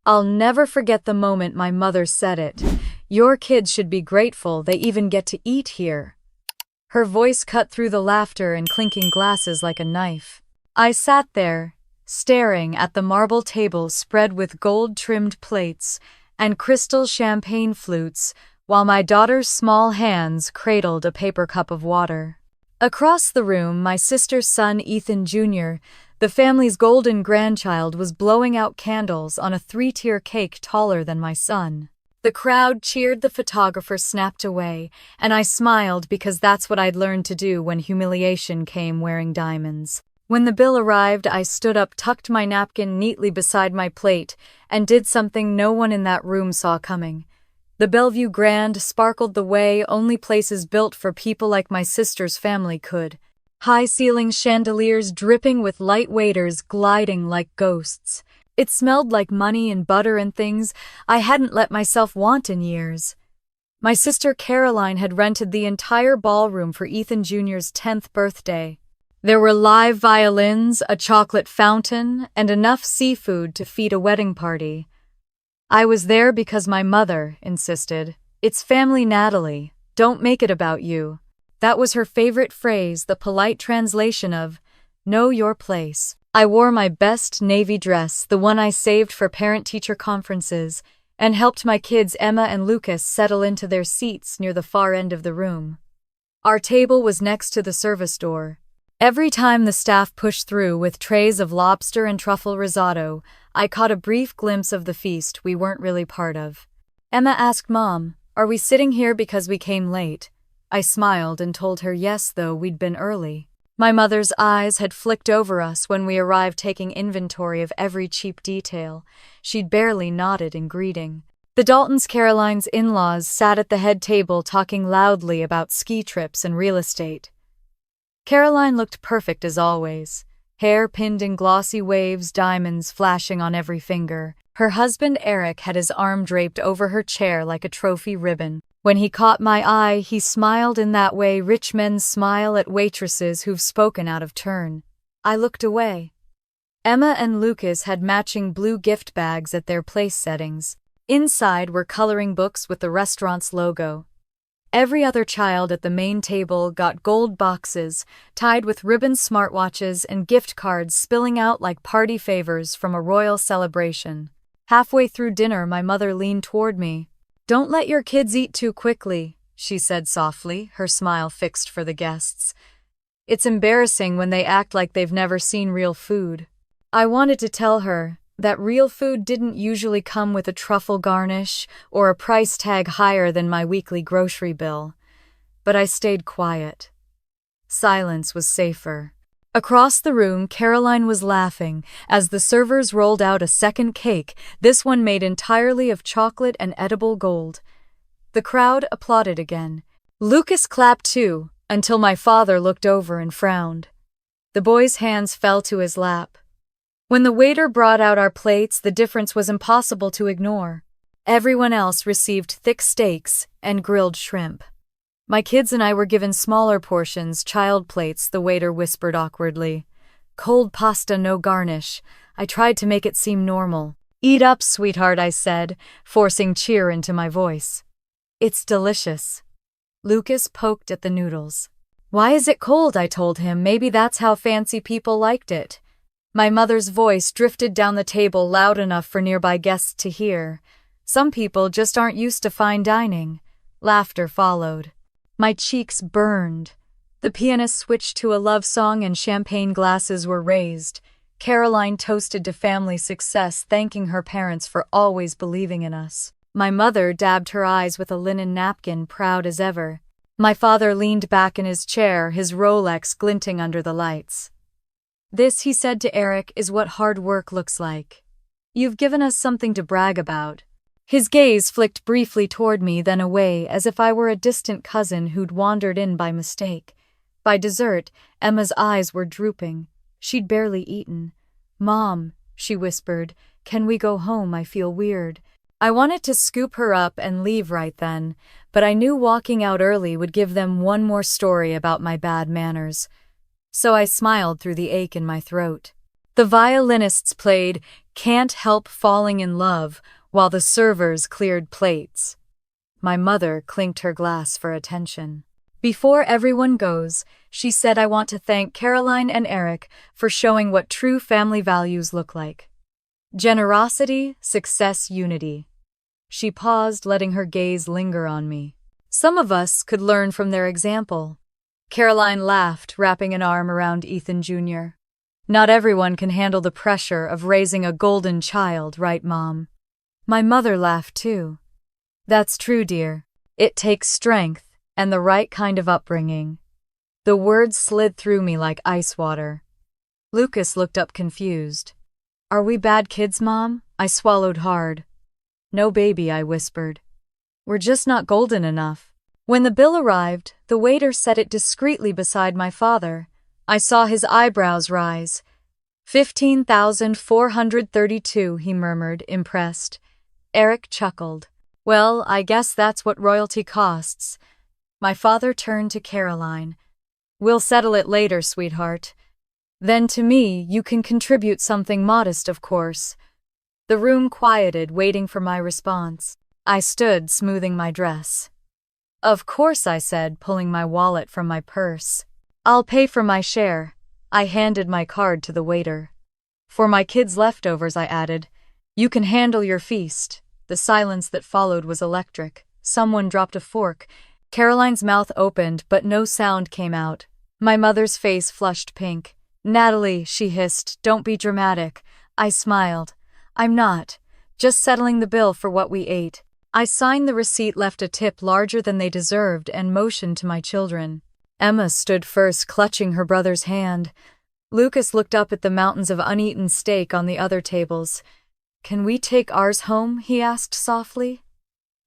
I'll never forget the moment my mother said it. Your kids should be grateful they even get to eat here. Her voice cut through the laughter and clinking glasses like a knife. I sat there, staring at the marble table spread with gold-trimmed plates and crystal champagne flutes, while my daughter's small hands cradled a paper cup of water. Across the room, my sister's son Ethan Jr., the family's golden grandchild, was blowing out candles on a 3-tier cake taller than my son. The crowd cheered, the photographer snapped away, and I smiled because that's what I'd learned to do when humiliation came wearing diamonds. When the bill arrived, I stood up, tucked my napkin neatly beside my plate, and did something no one in that room saw coming. The Bellevue Grand sparkled the way only places built for people like my sister's family could. High-ceiling chandeliers dripping with light waiters gliding like ghosts. It smelled like money and butter and things I hadn't let myself want in years. My sister Caroline had rented the entire ballroom for Ethan Jr.'s 10th birthday. There were live violins, a chocolate fountain, and enough seafood to feed a wedding party. I was there because my mother insisted. "It's family, Natalie. Don't make it about you." That was her favorite phrase, the polite translation of, "Know your place." I wore my best navy dress, the one I saved for parent-teacher conferences, and helped my kids Emma and Lucas settle into their seats near the far end of the room. Our table was next to the service door. Every time the staff pushed through with trays of lobster and truffle risotto, I caught a brief glimpse of the feast we weren't really part of. Emma asked Mom, "Are we sitting here because we came late?" I smiled and told her yes, though we'd been early. My mother's eyes had flicked over us when we arrived, taking inventory of every cheap detail. She'd barely nodded in greeting. The Daltons, Caroline's in-laws, sat at the head table talking loudly about ski trips and real estate. Caroline looked perfect as always, hair pinned in glossy waves, diamonds flashing on every finger. Her husband Eric had his arm draped over her chair like a trophy ribbon. When he caught my eye, he smiled in that way rich men smile at waitresses who've spoken out of turn. I looked away. Emma and Lucas had matching blue gift bags at their place settings. Inside were coloring books with the restaurant's logo. Every other child at the main table got gold boxes, tied with ribbon, smartwatches, and gift cards spilling out like party favors from a royal celebration. Halfway through dinner, my mother leaned toward me. "Don't let your kids eat too quickly," she said softly, her smile fixed for the guests. "It's embarrassing when they act like they've never seen real food." I wanted to tell her that real food didn't usually come with a truffle garnish or a price tag higher than my weekly grocery bill, but I stayed quiet. Silence was safer. Across the room, Caroline was laughing as the servers rolled out a second cake, this one made entirely of chocolate and edible gold. The crowd applauded again. Lucas clapped too, until my father looked over and frowned. The boy's hands fell to his lap. When the waiter brought out our plates, the difference was impossible to ignore. Everyone else received thick steaks and grilled shrimp. My kids and I were given smaller portions, child plates, the waiter whispered awkwardly. "Cold pasta, no garnish." I tried to make it seem normal. "Eat up, sweetheart," I said, forcing cheer into my voice. "It's delicious." Lucas poked at the noodles. "Why is it cold?" I told him. "Maybe that's how fancy people liked it." My mother's voice drifted down the table loud enough for nearby guests to hear. "Some people just aren't used to fine dining." Laughter followed. My cheeks burned. The pianist switched to a love song and champagne glasses were raised. Caroline toasted to family success, thanking her parents for always believing in us. My mother dabbed her eyes with a linen napkin, proud as ever. My father leaned back in his chair, his Rolex glinting under the lights. "This," he said to Eric, "is what hard work looks like. You've given us something to brag about." His gaze flicked briefly toward me, then away, as if I were a distant cousin who'd wandered in by mistake. By dessert, Emma's eyes were drooping. She'd barely eaten. "Mom," she whispered, "can we go home? I feel weird." I wanted to scoop her up and leave right then, but I knew walking out early would give them one more story about my bad manners. So I smiled through the ache in my throat. The violinists played can't help falling in love while the servers cleared plates. My mother clinked her glass for attention. Before everyone goes, she said, I want to thank Caroline and Eric for showing what true family values look like. Generosity, success, unity. She paused, letting her gaze linger on me. Some of us could learn from their example. Caroline laughed, wrapping an arm around Ethan Jr. Not everyone can handle the pressure of raising a golden child, right, Mom? My mother laughed too. That's true, dear. It takes strength and the right kind of upbringing. The words slid through me like ice water. Lucas looked up confused. Are we bad kids, Mom? I swallowed hard. No, baby, I whispered. We're just not golden enough. When the bill arrived, the waiter set it discreetly beside my father. I saw his eyebrows rise. 15,432, he murmured, impressed. Eric chuckled. Well, I guess that's what royalty costs. My father turned to Caroline. We'll settle it later, sweetheart. Then to me, you can contribute something modest, of course. The room quieted, waiting for my response. I stood, smoothing my dress. Of course, I said, pulling my wallet from my purse. I'll pay for my share. I handed my card to the waiter. For my kids' leftovers, I added. You can handle your feast. The silence that followed was electric. Someone dropped a fork. Caroline's mouth opened, but no sound came out. My mother's face flushed pink. Natalie, she hissed, don't be dramatic. I smiled. I'm not. Just settling the bill for what we ate. I signed the receipt, left a tip larger than they deserved, and motioned to my children. Emma stood first, clutching her brother's hand. Lucas looked up at the mountains of uneaten steak on the other tables. Can we take ours home? He asked softly.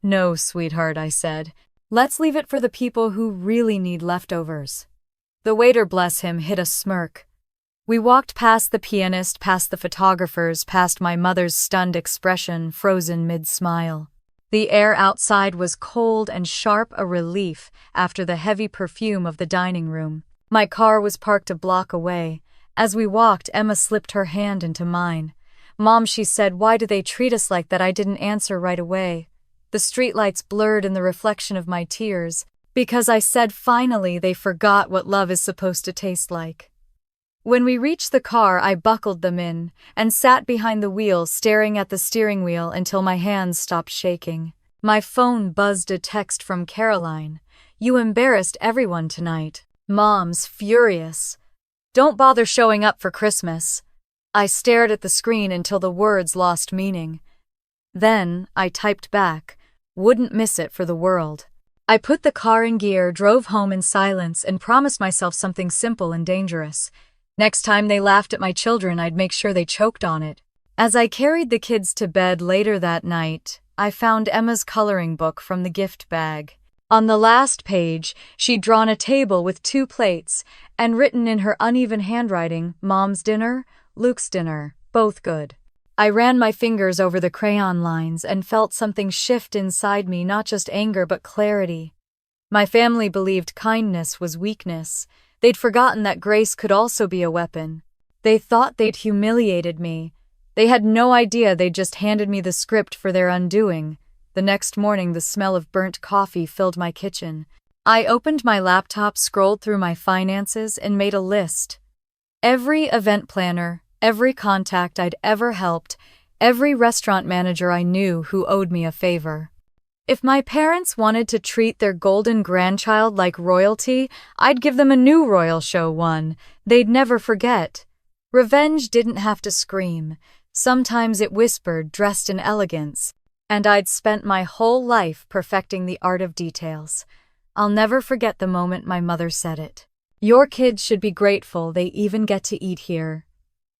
No, sweetheart, I said. Let's leave it for the people who really need leftovers. The waiter, bless him, hid a smirk. We walked past the pianist, past the photographers, past my mother's stunned expression, frozen mid-smile. The air outside was cold and sharp, a relief after the heavy perfume of the dining room. My car was parked a block away. As we walked, Emma slipped her hand into mine. Mom, she said, why do they treat us like that? I didn't answer right away. The streetlights blurred in the reflection of my tears. Because I said finally they forgot what love is supposed to taste like. When we reached the car, I buckled them in and sat behind the wheel, staring at the steering wheel until my hands stopped shaking. My phone buzzed, a text from Caroline. You embarrassed everyone tonight. Mom's furious. Don't bother showing up for Christmas. I stared at the screen until the words lost meaning. Then I typed back, wouldn't miss it for the world. I put the car in gear, drove home in silence, and promised myself something simple and dangerous. Next time they laughed at my children, I'd make sure they choked on it. As I carried the kids to bed later that night, I found Emma's coloring book from the gift bag. On the last page, she'd drawn a table with 2 plates and written in her uneven handwriting, Mom's dinner, Luke's dinner, both good. I ran my fingers over the crayon lines and felt something shift inside me, not just anger but clarity. My family believed kindness was weakness. They'd forgotten that grace could also be a weapon. They thought they'd humiliated me. They had no idea they'd just handed me the script for their undoing. The next morning, the smell of burnt coffee filled my kitchen. I opened my laptop, scrolled through my finances, and made a list. Every event planner, every contact I'd ever helped, every restaurant manager I knew who owed me a favor. If my parents wanted to treat their golden grandchild like royalty, I'd give them a new royal show, one they'd never forget. Revenge didn't have to scream. Sometimes it whispered, dressed in elegance. And I'd spent my whole life perfecting the art of details. I'll never forget the moment my mother said it. Your kids should be grateful they even get to eat here.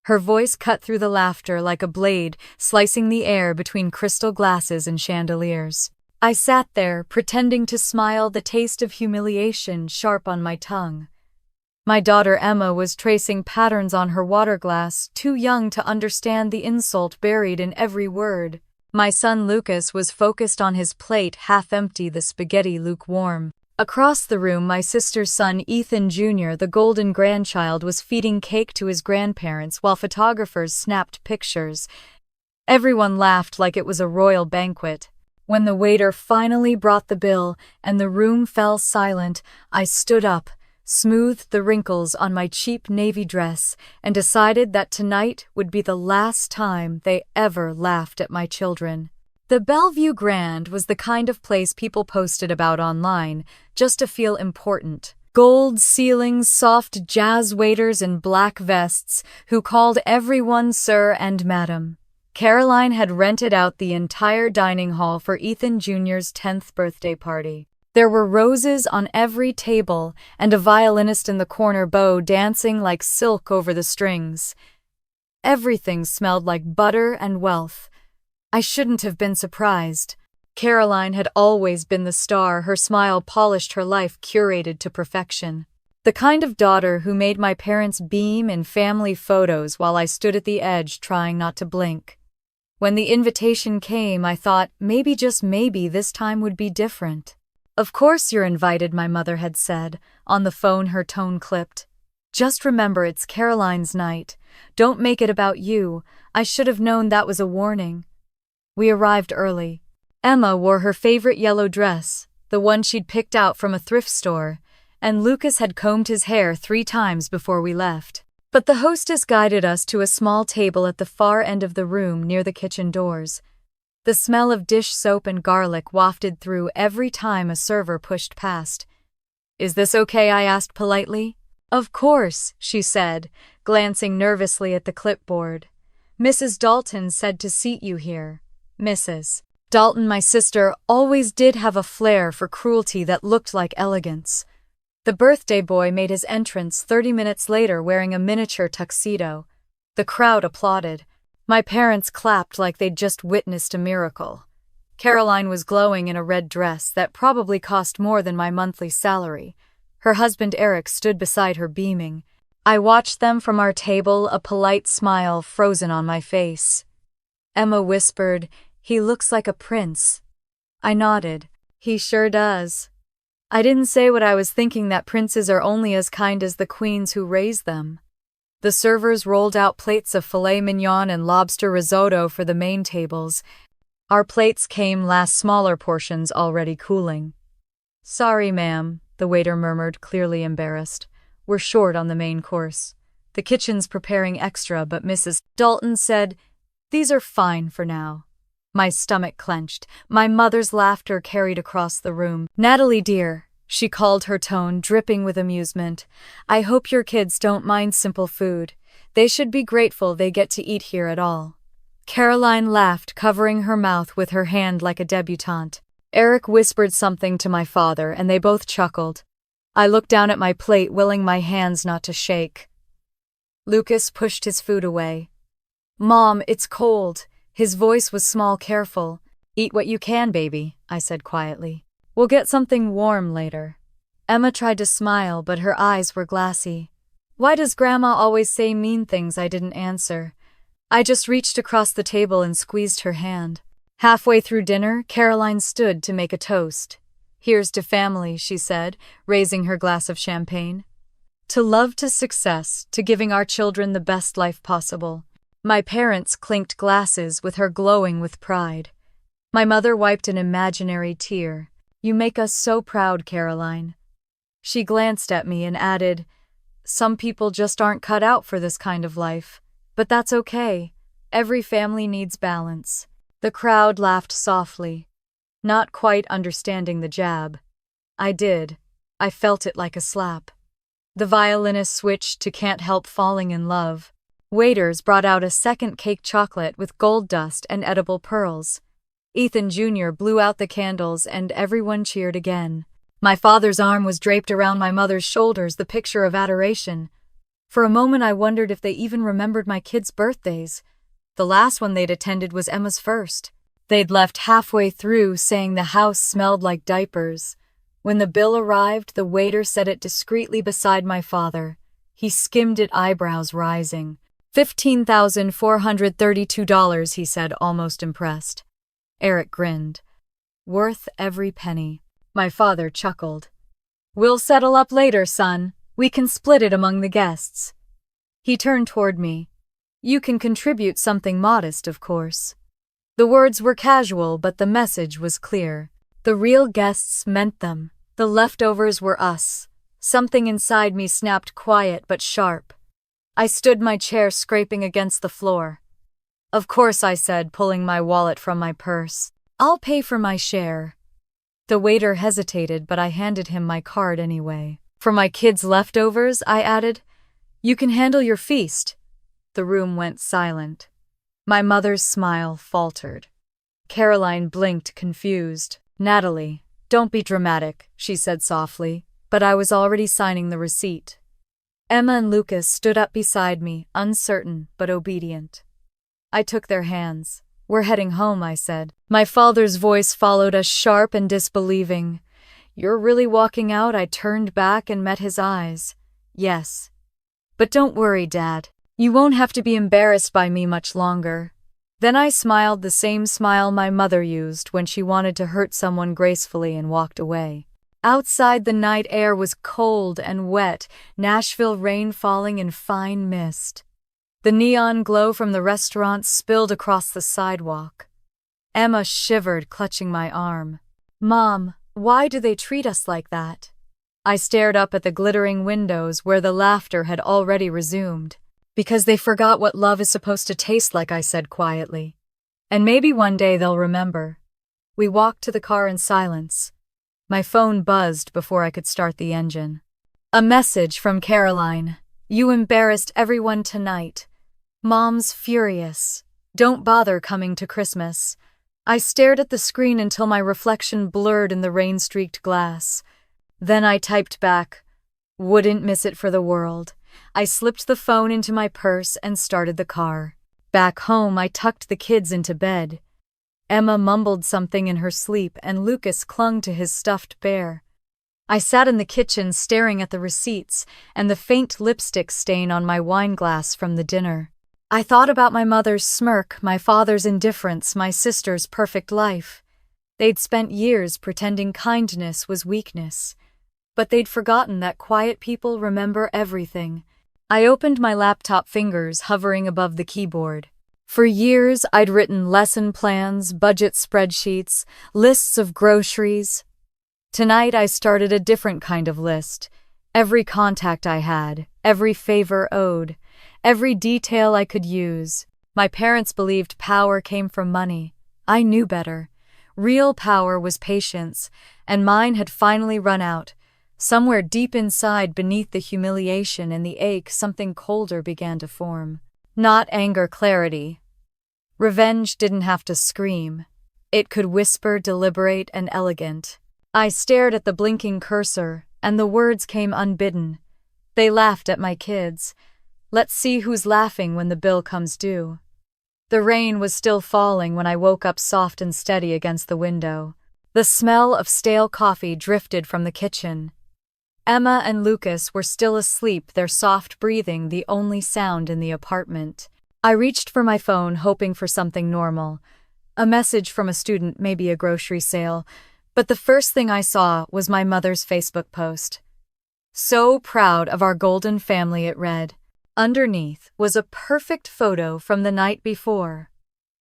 Her voice cut through the laughter like a blade, slicing the air between crystal glasses and chandeliers. I sat there, pretending to smile, the taste of humiliation sharp on my tongue. My daughter Emma was tracing patterns on her water glass, too young to understand the insult buried in every word. My son Lucas was focused on his plate, half empty, the spaghetti lukewarm. Across the room, my sister's son Ethan Jr., the golden grandchild, was feeding cake to his grandparents while photographers snapped pictures. Everyone laughed like it was a royal banquet. When the waiter finally brought the bill and the room fell silent, I stood up, smoothed the wrinkles on my cheap navy dress, and decided that tonight would be the last time they ever laughed at my children. The Bellevue Grand was the kind of place people posted about online, just to feel important. Gold ceilings, soft jazz waiters in black vests who called everyone sir and madam. Caroline had rented out the entire dining hall for Ethan Jr.'s 10th birthday party. There were roses on every table and a violinist in the corner bow dancing like silk over the strings. Everything smelled like butter and wealth. I shouldn't have been surprised. Caroline had always been the star, her smile polished, her life curated to perfection. The kind of daughter who made my parents beam in family photos while I stood at the edge trying not to blink. When the invitation came, I thought maybe, just maybe, this time would be different. "Of course you're invited," my mother had said. On the phone, her tone clipped. "Just remember, it's Caroline's night. Don't make it about you." I should have known that was a warning. We arrived early. Emma wore her favorite yellow dress, the one she'd picked out from a thrift store, and Lucas had combed his hair 3 times before we left. But the hostess guided us to a small table at the far end of the room near the kitchen doors. The smell of dish soap and garlic wafted through every time a server pushed past. "Is this okay?" I asked politely. "Of course," she said, glancing nervously at the clipboard. "Mrs. Dalton said to seat you here." Mrs. Dalton, my sister, always did have a flair for cruelty that looked like elegance. The birthday boy made his entrance 30 minutes later wearing a miniature tuxedo. The crowd applauded. My parents clapped like they'd just witnessed a miracle. Caroline was glowing in a red dress that probably cost more than my monthly salary. Her husband Eric stood beside her beaming. I watched them from our table, a polite smile frozen on my face. Emma whispered, "He looks like a prince." I nodded. "He sure does." I didn't say what I was thinking, that princes are only as kind as the queens who raise them. The servers rolled out plates of filet mignon and lobster risotto for the main tables. Our plates came last, smaller portions already cooling. "Sorry, ma'am," the waiter murmured, clearly embarrassed. "We're short on the main course. The kitchen's preparing extra, but Mrs. Dalton said, these are fine for now." My stomach clenched. My mother's laughter carried across the room. "Natalie, dear," she called, her tone dripping with amusement, "I hope your kids don't mind simple food. They should be grateful they get to eat here at all." Caroline laughed, covering her mouth with her hand like a debutante. Eric whispered something to my father, and they both chuckled. I looked down at my plate, willing my hands not to shake. Lucas pushed his food away. "Mom, it's cold." His voice was small, careful. "Eat what you can, baby," I said quietly. "We'll get something warm later." Emma tried to smile, but her eyes were glassy. "Why does Grandma always say mean things?" I didn't answer. I just reached across the table and squeezed her hand. Halfway through dinner, Caroline stood to make a toast. "Here's to family," she said, raising her glass of champagne. "To love, to success, to giving our children the best life possible." My parents clinked glasses, with her glowing with pride. My mother wiped an imaginary tear. "You make us so proud, Caroline." She glanced at me and added, "Some people just aren't cut out for this kind of life. But that's okay. Every family needs balance." The crowd laughed softly, not quite understanding the jab. I did. I felt it like a slap. The violinist switched to "Can't Help Falling in Love." Waiters brought out a second cake, chocolate with gold dust and edible pearls. Ethan Jr. blew out the candles and everyone cheered again. My father's arm was draped around my mother's shoulders, the picture of adoration. For a moment I wondered if they even remembered my kids' birthdays. The last one they'd attended was Emma's first. They'd left halfway through, saying the house smelled like diapers. When the bill arrived, the waiter set it discreetly beside my father. He skimmed it, eyebrows rising. $15,432, he said, almost impressed. Eric grinned. "Worth every penny." My father chuckled. "We'll settle up later, son. We can split it among the guests." He turned toward me. You can contribute something modest, of course. The words were casual, but the message was clear. The real guests meant them. The leftovers were us. Something inside me snapped quiet but sharp. I stood my chair scraping against the floor. Of course, I said, pulling my wallet from my purse. I'll pay for my share. The waiter hesitated, but I handed him my card anyway. For my kids' leftovers, I added, you can handle your feast. The room went silent. My mother's smile faltered. Caroline blinked, confused. Natalie, don't be dramatic, she said softly, but I was already signing the receipt. Emma and Lucas stood up beside me, uncertain but obedient. I took their hands. We're heading home, I said. My father's voice followed us, sharp and disbelieving. You're really walking out? I turned back and met his eyes. Yes. But don't worry, Dad. You won't have to be embarrassed by me much longer. Then I smiled, the same smile my mother used when she wanted to hurt someone gracefully, and walked away. Outside, the night air was cold and wet, Nashville rain falling in fine mist. The neon glow from the restaurant spilled across the sidewalk. Emma shivered, clutching my arm. Mom, why do they treat us like that? I stared up at the glittering windows where the laughter had already resumed. Because they forgot what love is supposed to taste like, I said quietly. And maybe one day they'll remember. We walked to the car in silence. My phone buzzed before I could start the engine. A message from Caroline. You embarrassed everyone tonight. Mom's furious. Don't bother coming to Christmas. I stared at the screen until my reflection blurred in the rain-streaked glass. Then I typed back, wouldn't miss it for the world. I slipped the phone into my purse and started the car. Back home, I tucked the kids into bed. Emma mumbled something in her sleep, and Lucas clung to his stuffed bear. I sat in the kitchen staring at the receipts and the faint lipstick stain on my wine glass from the dinner. I thought about my mother's smirk, my father's indifference, my sister's perfect life. They'd spent years pretending kindness was weakness. But they'd forgotten that quiet people remember everything. I opened my laptop, fingers hovering above the keyboard. For years, I'd written lesson plans, budget spreadsheets, lists of groceries. Tonight, I started a different kind of list. Every contact I had, every favor owed, every detail I could use. My parents believed power came from money. I knew better. Real power was patience, and mine had finally run out. Somewhere deep inside, beneath the humiliation and the ache, something colder began to form. Not anger, clarity. Revenge didn't have to scream. It could whisper, deliberate, and elegant. I stared at the blinking cursor, and the words came unbidden. They laughed at my kids. Let's see who's laughing when the bill comes due. The rain was still falling when I woke up, soft and steady against the window. The smell of stale coffee drifted from the kitchen. Emma and Lucas were still asleep, their soft breathing the only sound in the apartment. I reached for my phone, hoping for something normal. A message from a student, maybe a grocery sale. But the first thing I saw was my mother's Facebook post. So proud of our golden family, it read. Underneath was a perfect photo from the night before.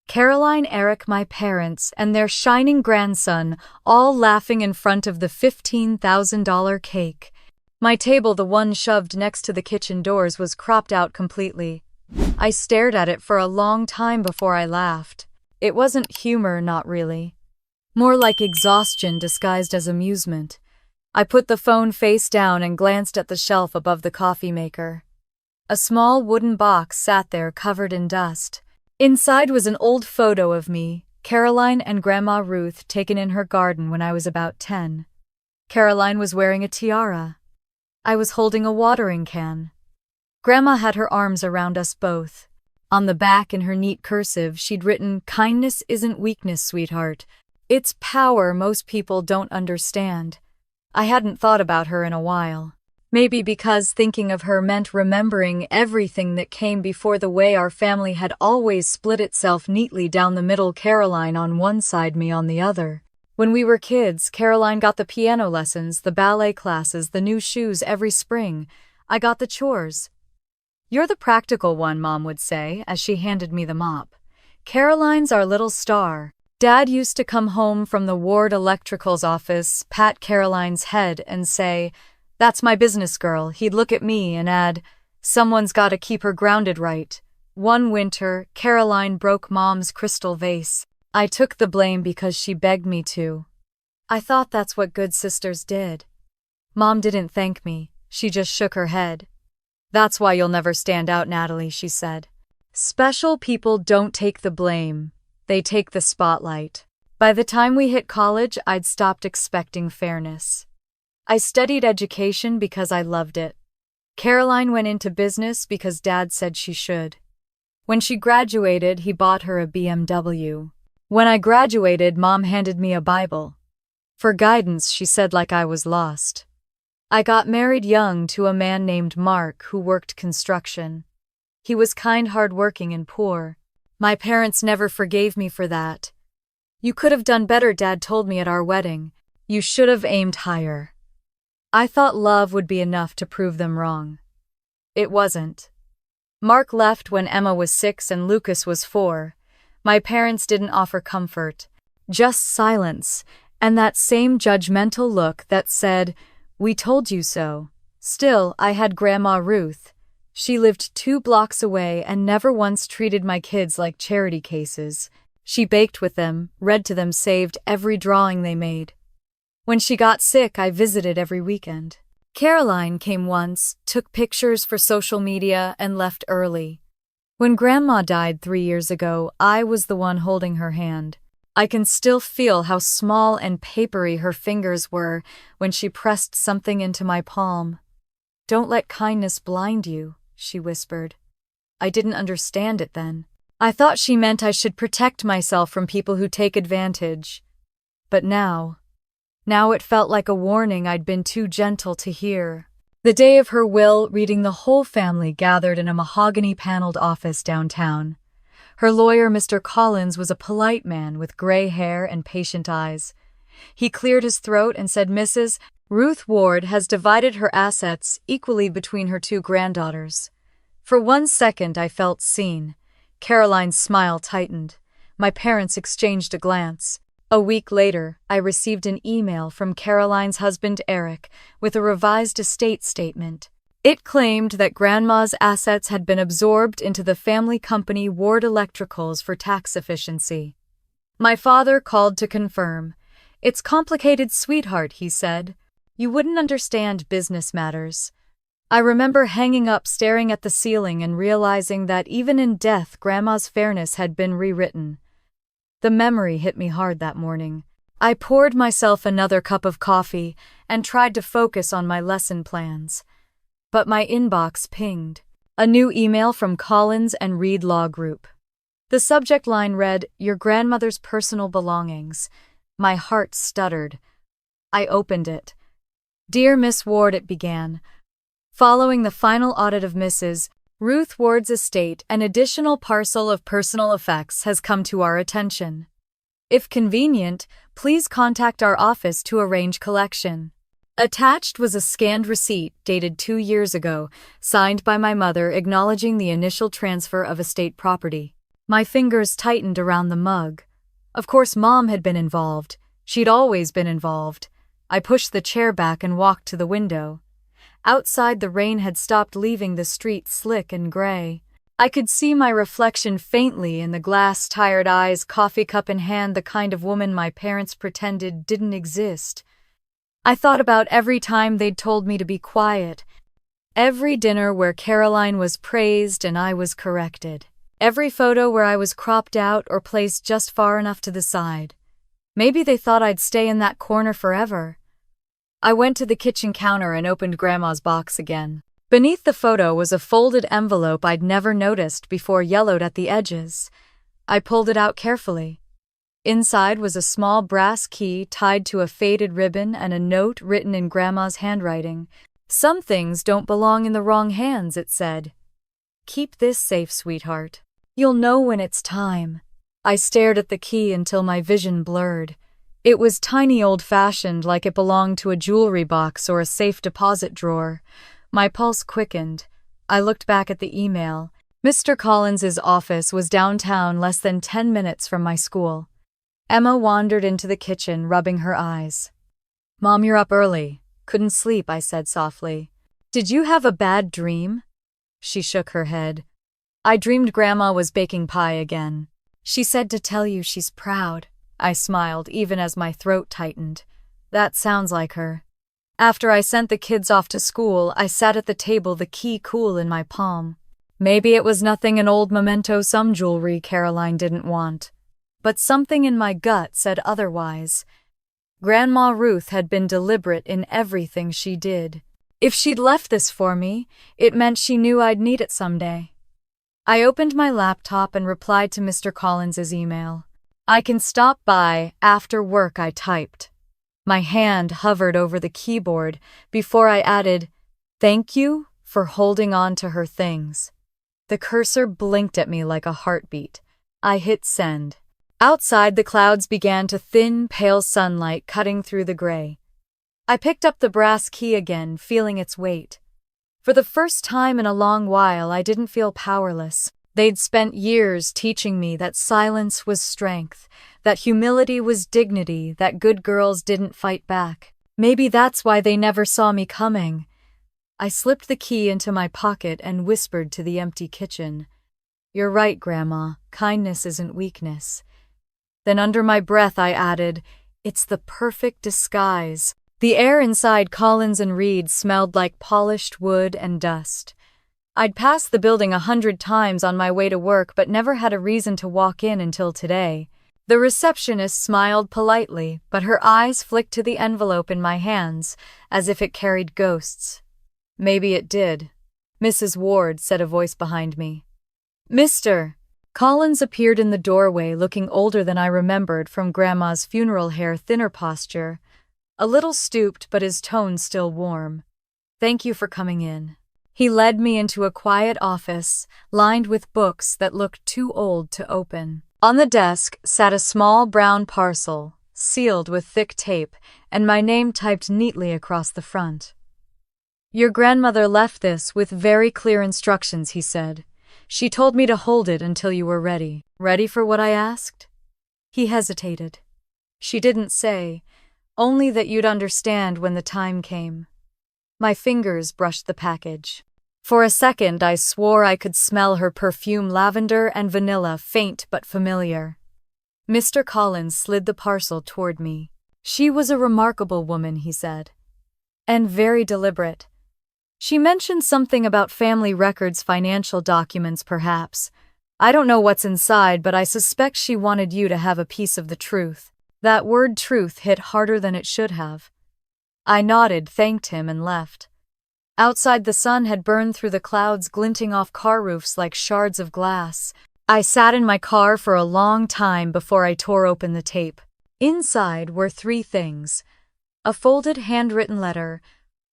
Caroline, Eric, my parents, and their shining grandson, all laughing in front of the $15,000 cake. My table, the one shoved next to the kitchen doors, was cropped out completely. I stared at it for a long time before I laughed. It wasn't humor, not really. More like exhaustion disguised as amusement. I put the phone face down and glanced at the shelf above the coffee maker. A small wooden box sat there, covered in dust. Inside was an old photo of me, Caroline and Grandma Ruth, taken in her garden when I was about 10. Caroline was wearing a tiara. I was holding a watering can. Grandma had her arms around us both. On the back, in her neat cursive, she'd written, "Kindness isn't weakness, sweetheart. It's power most people don't understand." I hadn't thought about her in a while. Maybe because thinking of her meant remembering everything that came before, the way our family had always split itself neatly down the middle, Caroline on one side, me on the other. When we were kids, Caroline got the piano lessons, the ballet classes, the new shoes every spring. I got the chores. "You're the practical one," Mom would say as she handed me the mop. "Caroline's our little star." Dad used to come home from the ward electricals office, pat Caroline's head, and say, "That's my business girl." He'd look at me and add, "Someone's gotta keep her grounded right." One winter, Caroline broke Mom's crystal vase. I took the blame because she begged me to. I thought that's what good sisters did. Mom didn't thank me, she just shook her head. "That's why you'll never stand out, Natalie," she said. "Special people don't take the blame. They take the spotlight." By the time we hit college, I'd stopped expecting fairness. I studied education because I loved it. Caroline went into business because Dad said she should. When she graduated, he bought her a BMW. When I graduated, Mom handed me a Bible. For guidance, she said, like I was lost. I got married young to a man named Mark who worked construction. He was kind, hardworking, and poor. My parents never forgave me for that. "You could have done better," Dad told me at our wedding. "You should have aimed higher." I thought love would be enough to prove them wrong. It wasn't. Mark left when Emma was 6 and Lucas was 4. My parents didn't offer comfort, just silence, and that same judgmental look that said, "We told you so." Still, I had Grandma Ruth. She lived 2 blocks away and never once treated my kids like charity cases. She baked with them, read to them, saved every drawing they made. When she got sick, I visited every weekend. Caroline came once, took pictures for social media, and left early. When Grandma died 3 years ago, I was the one holding her hand. I can still feel how small and papery her fingers were when she pressed something into my palm. "Don't let kindness blind you," she whispered. I didn't understand it then. I thought she meant I should protect myself from people who take advantage. But now it felt like a warning I'd been too gentle to hear. The day of her will, reading, the whole family gathered in a mahogany-paneled office downtown. Her lawyer, Mr. Collins, was a polite man with gray hair and patient eyes. He cleared his throat and said, "Mrs. Ruth Ward has divided her assets equally between her 2 granddaughters." For 1 second, I felt seen. Caroline's smile tightened. My parents exchanged a glance. A week later, I received an email from Caroline's husband, Eric, with a revised estate statement. It claimed that Grandma's assets had been absorbed into the family company Ward Electricals for tax efficiency. My father called to confirm. "It's complicated, sweetheart," he said. "You wouldn't understand business matters." I remember hanging up, staring at the ceiling, and realizing that even in death, Grandma's fairness had been rewritten. The memory hit me hard that morning. I poured myself another cup of coffee and tried to focus on my lesson plans. But my inbox pinged. A new email from Collins and Reed Law Group. The subject line read, "Your grandmother's personal belongings." My heart stuttered. I opened it. "Dear Miss Ward," it began. "Following the final audit of Mrs. Ruth Ward's estate, an additional parcel of personal effects has come to our attention. If convenient, please contact our office to arrange collection." Attached was a scanned receipt dated 2 years ago, signed by my mother, acknowledging the initial transfer of estate property. My fingers tightened around the mug. Of course, Mom had been involved. She'd always been involved. I pushed the chair back and walked to the window. Outside, the rain had stopped, leaving the street slick and gray. I could see my reflection faintly in the glass, tired eyes, coffee cup in hand, the kind of woman my parents pretended didn't exist. I thought about every time they'd told me to be quiet, every dinner where Caroline was praised and I was corrected, every photo where I was cropped out or placed just far enough to the side. Maybe they thought I'd stay in that corner forever. I went to the kitchen counter and opened Grandma's box again. Beneath the photo was a folded envelope I'd never noticed before, yellowed at the edges. I pulled it out carefully. Inside was a small brass key tied to a faded ribbon and a note written in Grandma's handwriting. "Some things don't belong in the wrong hands," it said. "Keep this safe, sweetheart. You'll know when it's time." I stared at the key until my vision blurred. It was tiny, old-fashioned, like it belonged to a jewelry box or a safe deposit drawer. My pulse quickened. I looked back at the email. Mr. Collins's office was downtown, less than 10 minutes from my school. Emma wandered into the kitchen, rubbing her eyes. "Mom, you're up early." "Couldn't sleep," I said softly. "Did you have a bad dream?" She shook her head. "I dreamed Grandma was baking pie again. She said to tell you she's proud." I smiled, even as my throat tightened. That sounds like her. After I sent the kids off to school, I sat at the table, the key cool in my palm. Maybe it was nothing, an old memento, some jewelry Caroline didn't want. But something in my gut said otherwise. Grandma Ruth had been deliberate in everything she did. If she'd left this for me, it meant she knew I'd need it someday. I opened my laptop and replied to Mr. Collins's email. "I can stop by after work," I typed. My hand hovered over the keyboard before I added, "Thank you for holding on to her things." The cursor blinked at me like a heartbeat. I hit send. Outside, the clouds began to thin, pale sunlight cutting through the gray. I picked up the brass key again, feeling its weight. For the first time in a long while, I didn't feel powerless. They'd spent years teaching me that silence was strength, that humility was dignity, that good girls didn't fight back. Maybe that's why they never saw me coming. I slipped the key into my pocket and whispered to the empty kitchen. "You're right, Grandma. Kindness isn't weakness." Then under my breath I added, "It's the perfect disguise." The air inside Collins and Reed smelled like polished wood and dust. I'd passed the building 100 times on my way to work, but never had a reason to walk in until today. The receptionist smiled politely, but her eyes flicked to the envelope in my hands, as if it carried ghosts. Maybe it did. "Mrs. Ward," said a voice behind me. "Mr." Collins appeared in the doorway, looking older than I remembered from Grandma's funeral hair, thinner posture. A little stooped, but his tone still warm. "Thank you for coming in." He led me into a quiet office, lined with books that looked too old to open. On the desk sat a small brown parcel, sealed with thick tape, and my name typed neatly across the front. "Your grandmother left this with very clear instructions," he said. "She told me to hold it until you were ready." "Ready for what?" I asked. He hesitated. "She didn't say, only that you'd understand when the time came." My fingers brushed the package. For a second, I swore I could smell her perfume, lavender and vanilla, faint but familiar. Mr. Collins slid the parcel toward me. "She was a remarkable woman," he said. "And very deliberate. She mentioned something about family records, financial documents, perhaps. I don't know what's inside, but I suspect she wanted you to have a piece of the truth." That word truth hit harder than it should have. I nodded, thanked him, and left. Outside, the sun had burned through the clouds, glinting off car roofs like shards of glass. I sat in my car for a long time before I tore open the tape. Inside were 3 things: a folded handwritten letter,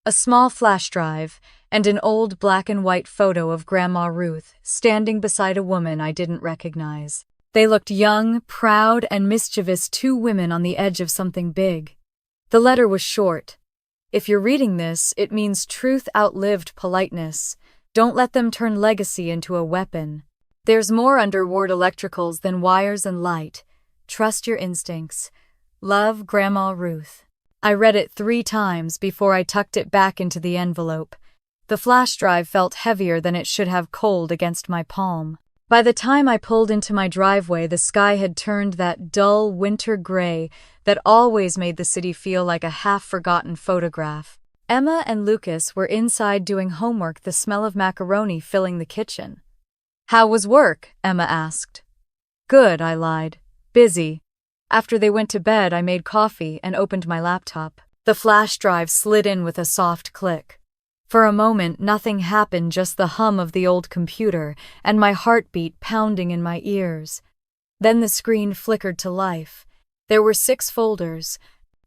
a small flash drive, and an old black and white photo of Grandma Ruth standing beside a woman I didn't recognize. They looked young, proud, and mischievous, 2 women on the edge of something big. The letter was short. "If you're reading this, it means truth outlived politeness. Don't let them turn legacy into a weapon. There's more underward electricals than wires and light. Trust your instincts. Love, Grandma Ruth." I read it 3 times before I tucked it back into the envelope. The flash drive felt heavier than it should have, cold against my palm. By the time I pulled into my driveway, the sky had turned that dull winter gray that always made the city feel like a half-forgotten photograph. Emma and Lucas were inside doing homework, the smell of macaroni filling the kitchen. "How was work?" Emma asked. "Good," I lied. "Busy." After they went to bed, I made coffee and opened my laptop. The flash drive slid in with a soft click. For a moment, nothing happened, just the hum of the old computer and my heartbeat pounding in my ears. Then the screen flickered to life. There were 6 folders.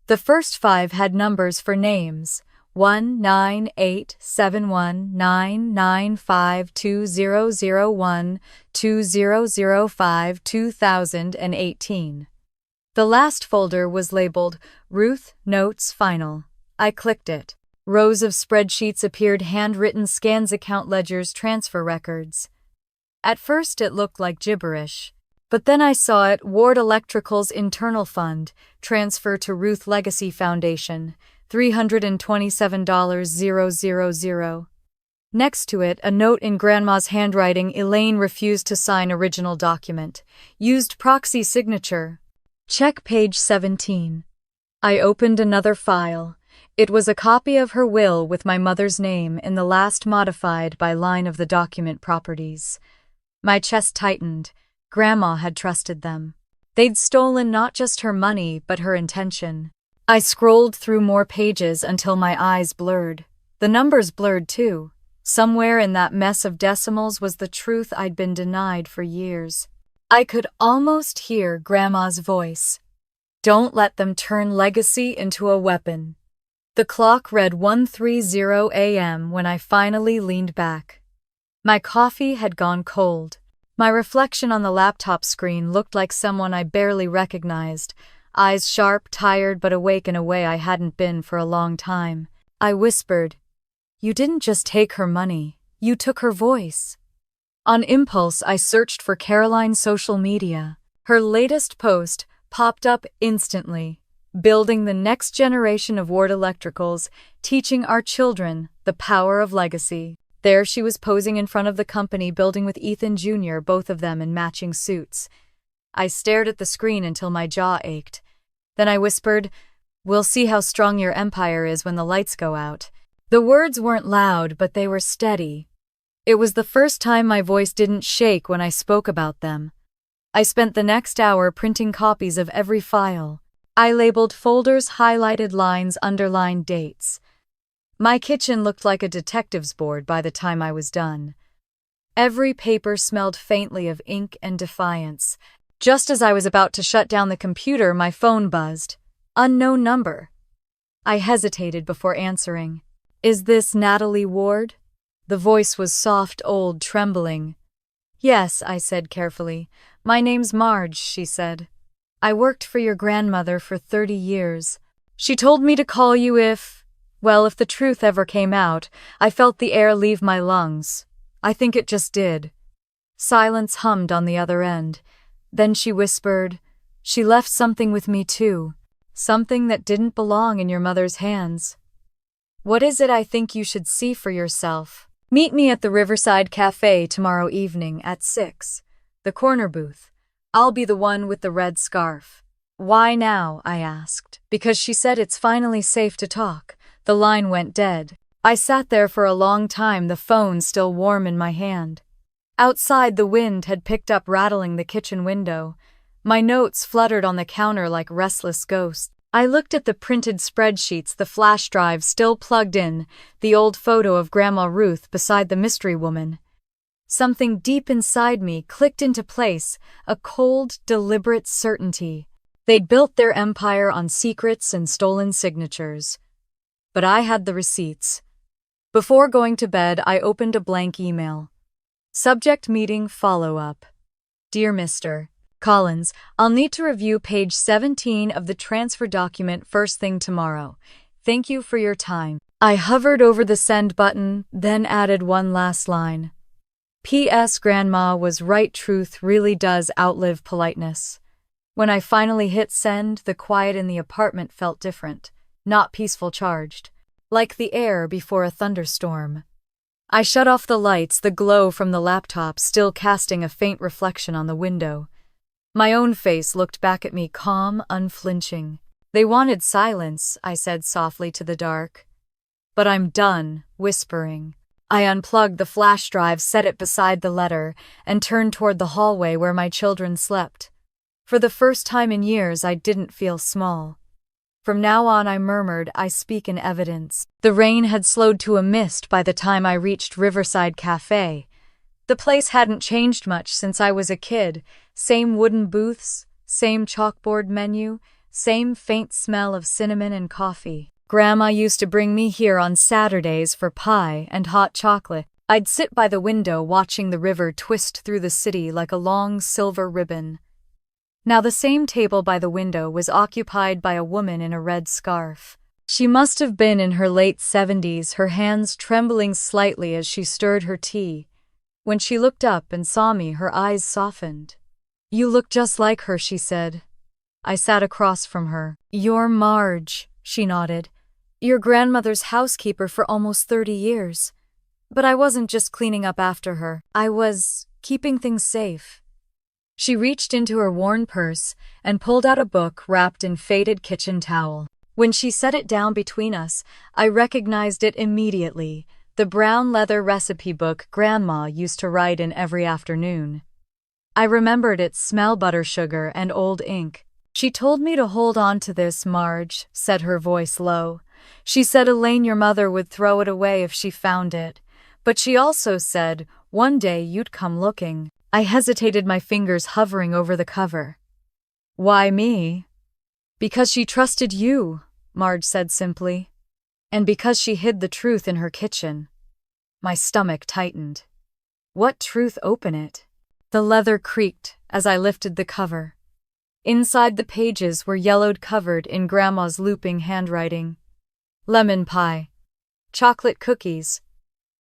The first 5 had numbers for names: 1987199520001 2005 2018. The last folder was labeled Ruth Notes Final. I clicked it. Rows of spreadsheets appeared, handwritten scans, account ledgers, transfer records. At first it looked like gibberish, but then I saw it: Ward Electrical's internal fund, transfer to Ruth Legacy Foundation, $327,000. Next to it, a note in Grandma's handwriting: Elaine refused to sign original document. Used proxy signature. Check page 17. I opened another file. It was a copy of her will with my mother's name in the last modified by line of the document properties. My chest tightened. Grandma had trusted them. They'd stolen not just her money, but her intention. I scrolled through more pages until my eyes blurred. The numbers blurred too. Somewhere in that mess of decimals was the truth I'd been denied for years. I could almost hear Grandma's voice. Don't let them turn legacy into a weapon. The clock read 1:30 a.m. when I finally leaned back. My coffee had gone cold. My reflection on the laptop screen looked like someone I barely recognized, eyes sharp, tired, but awake in a way I hadn't been for a long time. I whispered, "You didn't just take her money, you took her voice." On impulse, I searched for Caroline's social media. Her latest post popped up instantly. Building the next generation of Ward Electricals, teaching our children the power of legacy. There she was posing in front of the company building with Ethan Jr., both of them in matching suits. I stared at the screen until my jaw ached. Then I whispered, "We'll see how strong your empire is when the lights go out." The words weren't loud, but they were steady. It was the first time my voice didn't shake when I spoke about them. I spent the next hour printing copies of every file. I labeled folders, highlighted lines, underlined dates. My kitchen looked like a detective's board by the time I was done. Every paper smelled faintly of ink and defiance. Just as I was about to shut down the computer, my phone buzzed. Unknown number. I hesitated before answering. "Is this Natalie Ward?" The voice was soft, old, trembling. "Yes," I said carefully. "My name's Marge," she said. "I worked for your grandmother for 30 years. She told me to call you if the truth ever came out." I felt the air leave my lungs. I think it just did. Silence hummed on the other end. Then she whispered, "She left something with me too. Something that didn't belong in your mother's hands." "What is it?" "I think you should see for yourself. Meet me at the Riverside Cafe tomorrow evening at 6. The corner booth. I'll be the one with the red scarf." "Why now?" I asked. "Because she said it's finally safe to talk." The line went dead. I sat there for a long time, the phone still warm in my hand. Outside, the wind had picked up, rattling the kitchen window. My notes fluttered on the counter like restless ghosts. I looked at the printed spreadsheets, the flash drive still plugged in, the old photo of Grandma Ruth beside the mystery woman. Something deep inside me clicked into place, a cold, deliberate certainty. They'd built their empire on secrets and stolen signatures. But I had the receipts. Before going to bed, I opened a blank email. Subject: meeting follow-up. Dear Mr. Collins, I'll need to review page 17 of the transfer document first thing tomorrow. Thank you for your time. I hovered over the send button, then added one last line. P.S. Grandma was right, truth really does outlive politeness. When I finally hit send, the quiet in the apartment felt different, not peaceful, charged, like the air before a thunderstorm. I shut off the lights, the glow from the laptop still casting a faint reflection on the window. My own face looked back at me, calm, unflinching. "They wanted silence," I said softly to the dark. "But I'm done whispering." I unplugged the flash drive, set it beside the letter, and turned toward the hallway where my children slept. For the first time in years, I didn't feel small. From now on, I murmured, I speak in evidence. The rain had slowed to a mist by the time I reached Riverside Cafe. The place hadn't changed much since I was a kid. Same wooden booths, same chalkboard menu, same faint smell of cinnamon and coffee. Grandma used to bring me here on Saturdays for pie and hot chocolate. I'd sit by the window watching the river twist through the city like a long silver ribbon. Now the same table by the window was occupied by a woman in a red scarf. She must have been in her late 70s, her hands trembling slightly as she stirred her tea. When she looked up and saw me, her eyes softened. "You look just like her," she said. I sat across from her. "You're Marge," she nodded. "Your grandmother's housekeeper for almost 30 years. But I wasn't just cleaning up after her. I was keeping things safe." She reached into her worn purse and pulled out a book wrapped in faded kitchen towel. When she set it down between us, I recognized it immediately, the brown leather recipe book Grandma used to write in every afternoon. I remembered its smell, butter, sugar, and old ink. "She told me to hold on to this, Marge," said her voice low. "She said Elaine, your mother, would throw it away if she found it. But she also said one day you'd come looking." I hesitated, my fingers hovering over the cover. "Why me?" "Because she trusted you," Marge said simply. "And because she hid the truth in her kitchen." My stomach tightened. "What truth? Open it." The leather creaked as I lifted the cover. Inside, the pages were yellowed, covered in Grandma's looping handwriting. Lemon pie, chocolate cookies,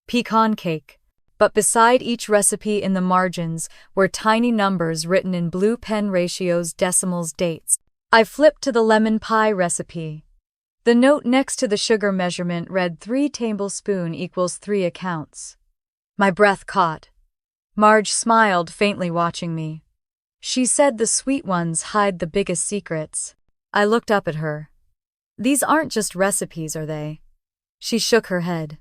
pecan cake. But beside each recipe in the margins were tiny numbers written in blue pen, ratios, decimals, dates. I flipped to the lemon pie recipe. The note next to the sugar measurement read 3 tablespoons equals 3 accounts. My breath caught. Marge smiled faintly, watching me. She said the sweet ones hide the biggest secrets. I looked up at her. "These aren't just recipes, are they?" She shook her head.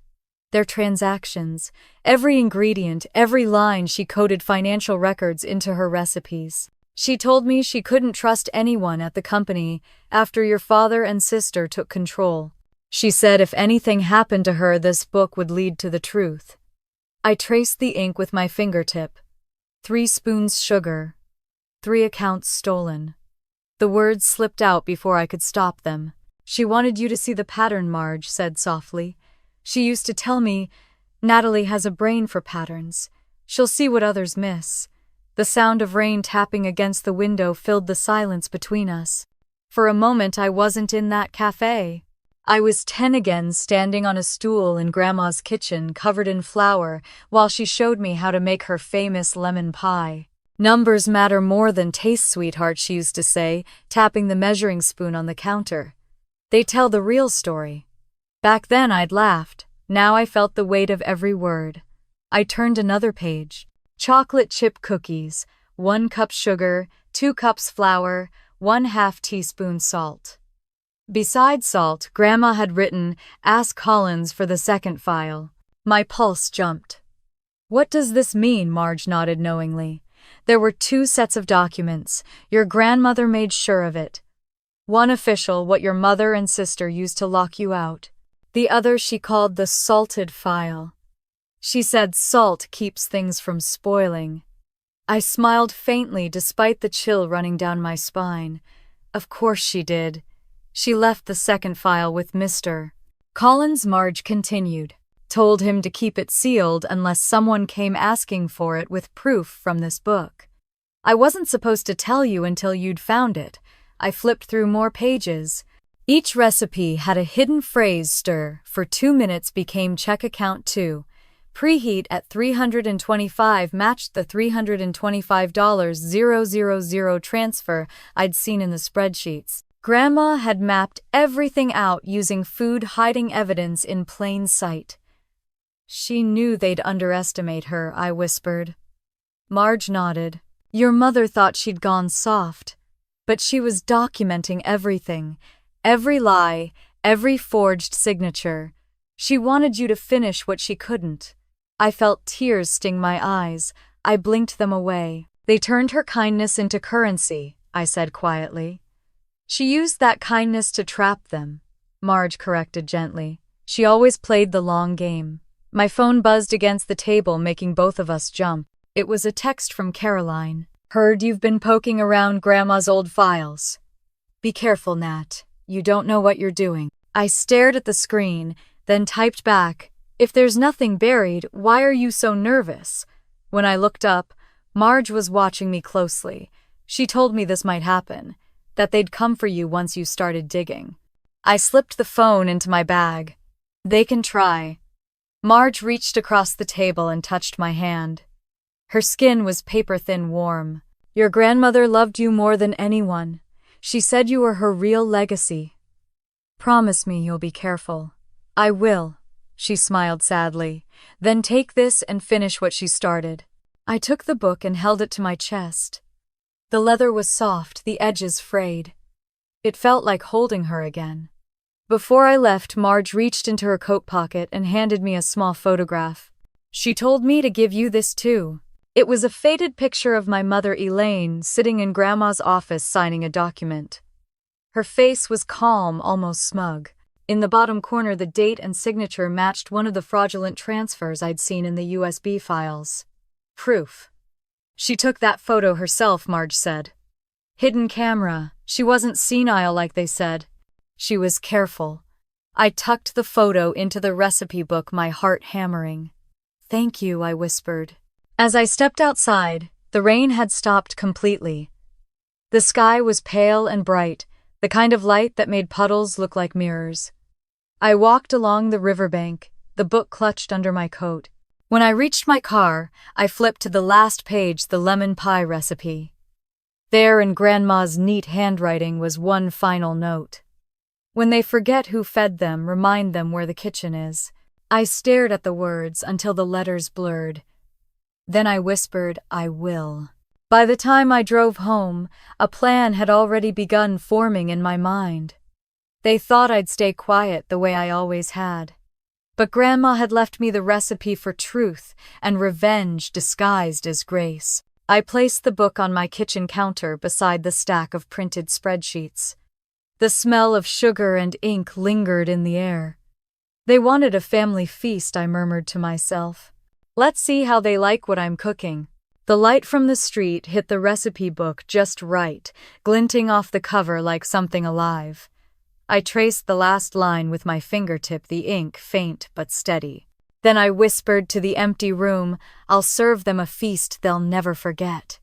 "They're transactions. Every ingredient, every line." She coded financial records into her recipes. "She told me she couldn't trust anyone at the company after your father and sister took control. She said if anything happened to her, this book would lead to the truth." I traced the ink with my fingertip. 3 spoons sugar. 3 accounts stolen. The words slipped out before I could stop them. "She wanted you to see the pattern," Marge said softly. "She used to tell me, Natalie has a brain for patterns. She'll see what others miss." The sound of rain tapping against the window filled the silence between us. For a moment, I wasn't in that cafe. I was 10 again, standing on a stool in Grandma's kitchen, covered in flour, while she showed me how to make her famous lemon pie. "Numbers matter more than taste, sweetheart," she used to say, tapping the measuring spoon on the counter. "They tell the real story." Back then I'd laughed. Now I felt the weight of every word. I turned another page. Chocolate chip cookies, 1 cup sugar, 2 cups flour, 1/2 teaspoon salt. Beside salt, Grandma had written, "Ask Collins for the second file." My pulse jumped. "What does this mean?" Marge nodded knowingly. "There were 2 sets of documents. Your grandmother made sure of it. One official, what your mother and sister used to lock you out. The other she called the salted file. She said salt keeps things from spoiling." I smiled faintly despite the chill running down my spine. Of course she did. She left the second file with Mr. Collins, Marge continued. "Told him to keep it sealed unless someone came asking for it with proof from this book. I wasn't supposed to tell you until you'd found it." I flipped through more pages. Each recipe had a hidden phrase: stir for 2 minutes became check account 2. Preheat at 325 matched the $325,000 transfer I'd seen in the spreadsheets. Grandma had mapped everything out using food hiding evidence in plain sight. "She knew they'd underestimate her," I whispered. Marge nodded. "Your mother thought she'd gone soft. But she was documenting everything. Every lie, every forged signature. She wanted you to finish what she couldn't." I felt tears sting my eyes. I blinked them away. "They turned her kindness into currency," I said quietly. "She used that kindness to trap them," Marge corrected gently. "She always played the long game." My phone buzzed against the table, making both of us jump. It was a text from Caroline. "Heard you've been poking around Grandma's old files. Be careful, Nat. You don't know what you're doing." I stared at the screen, then typed back, "If there's nothing buried, why are you so nervous?" When I looked up, Marge was watching me closely. She told me this might happen, that they'd come for you once you started digging. I slipped the phone into my bag. They can try. Marge reached across the table and touched my hand. Her skin was paper-thin warm. Your grandmother loved you more than anyone. She said you were her real legacy. Promise me you'll be careful. I will, she smiled sadly. Then take this and finish what she started. I took the book and held it to my chest. The leather was soft, the edges frayed. It felt like holding her again. Before I left, Marge reached into her coat pocket and handed me a small photograph. She told me to give you this too. It was a faded picture of my mother Elaine sitting in Grandma's office signing a document. Her face was calm, almost smug. In the bottom corner, the date and signature matched one of the fraudulent transfers I'd seen in the USB files. Proof. She took that photo herself, Marge said. Hidden camera. She wasn't senile like they said. She was careful. I tucked the photo into the recipe book, my heart hammering. Thank you, I whispered. As I stepped outside, the rain had stopped completely. The sky was pale and bright, the kind of light that made puddles look like mirrors. I walked along the riverbank, the book clutched under my coat. When I reached my car, I flipped to the last page, the lemon pie recipe. There in Grandma's neat handwriting was one final note. When they forget who fed them, remind them where the kitchen is. I stared at the words until the letters blurred. Then I whispered, I will. By the time I drove home, a plan had already begun forming in my mind. They thought I'd stay quiet the way I always had. But Grandma had left me the recipe for truth and revenge disguised as grace. I placed the book on my kitchen counter beside the stack of printed spreadsheets. The smell of sugar and ink lingered in the air. They wanted a family feast, I murmured to myself. Let's see how they like what I'm cooking. The light from the street hit the recipe book just right, glinting off the cover like something alive. I traced the last line with my fingertip, the ink faint but steady. Then I whispered to the empty room, I'll serve them a feast they'll never forget.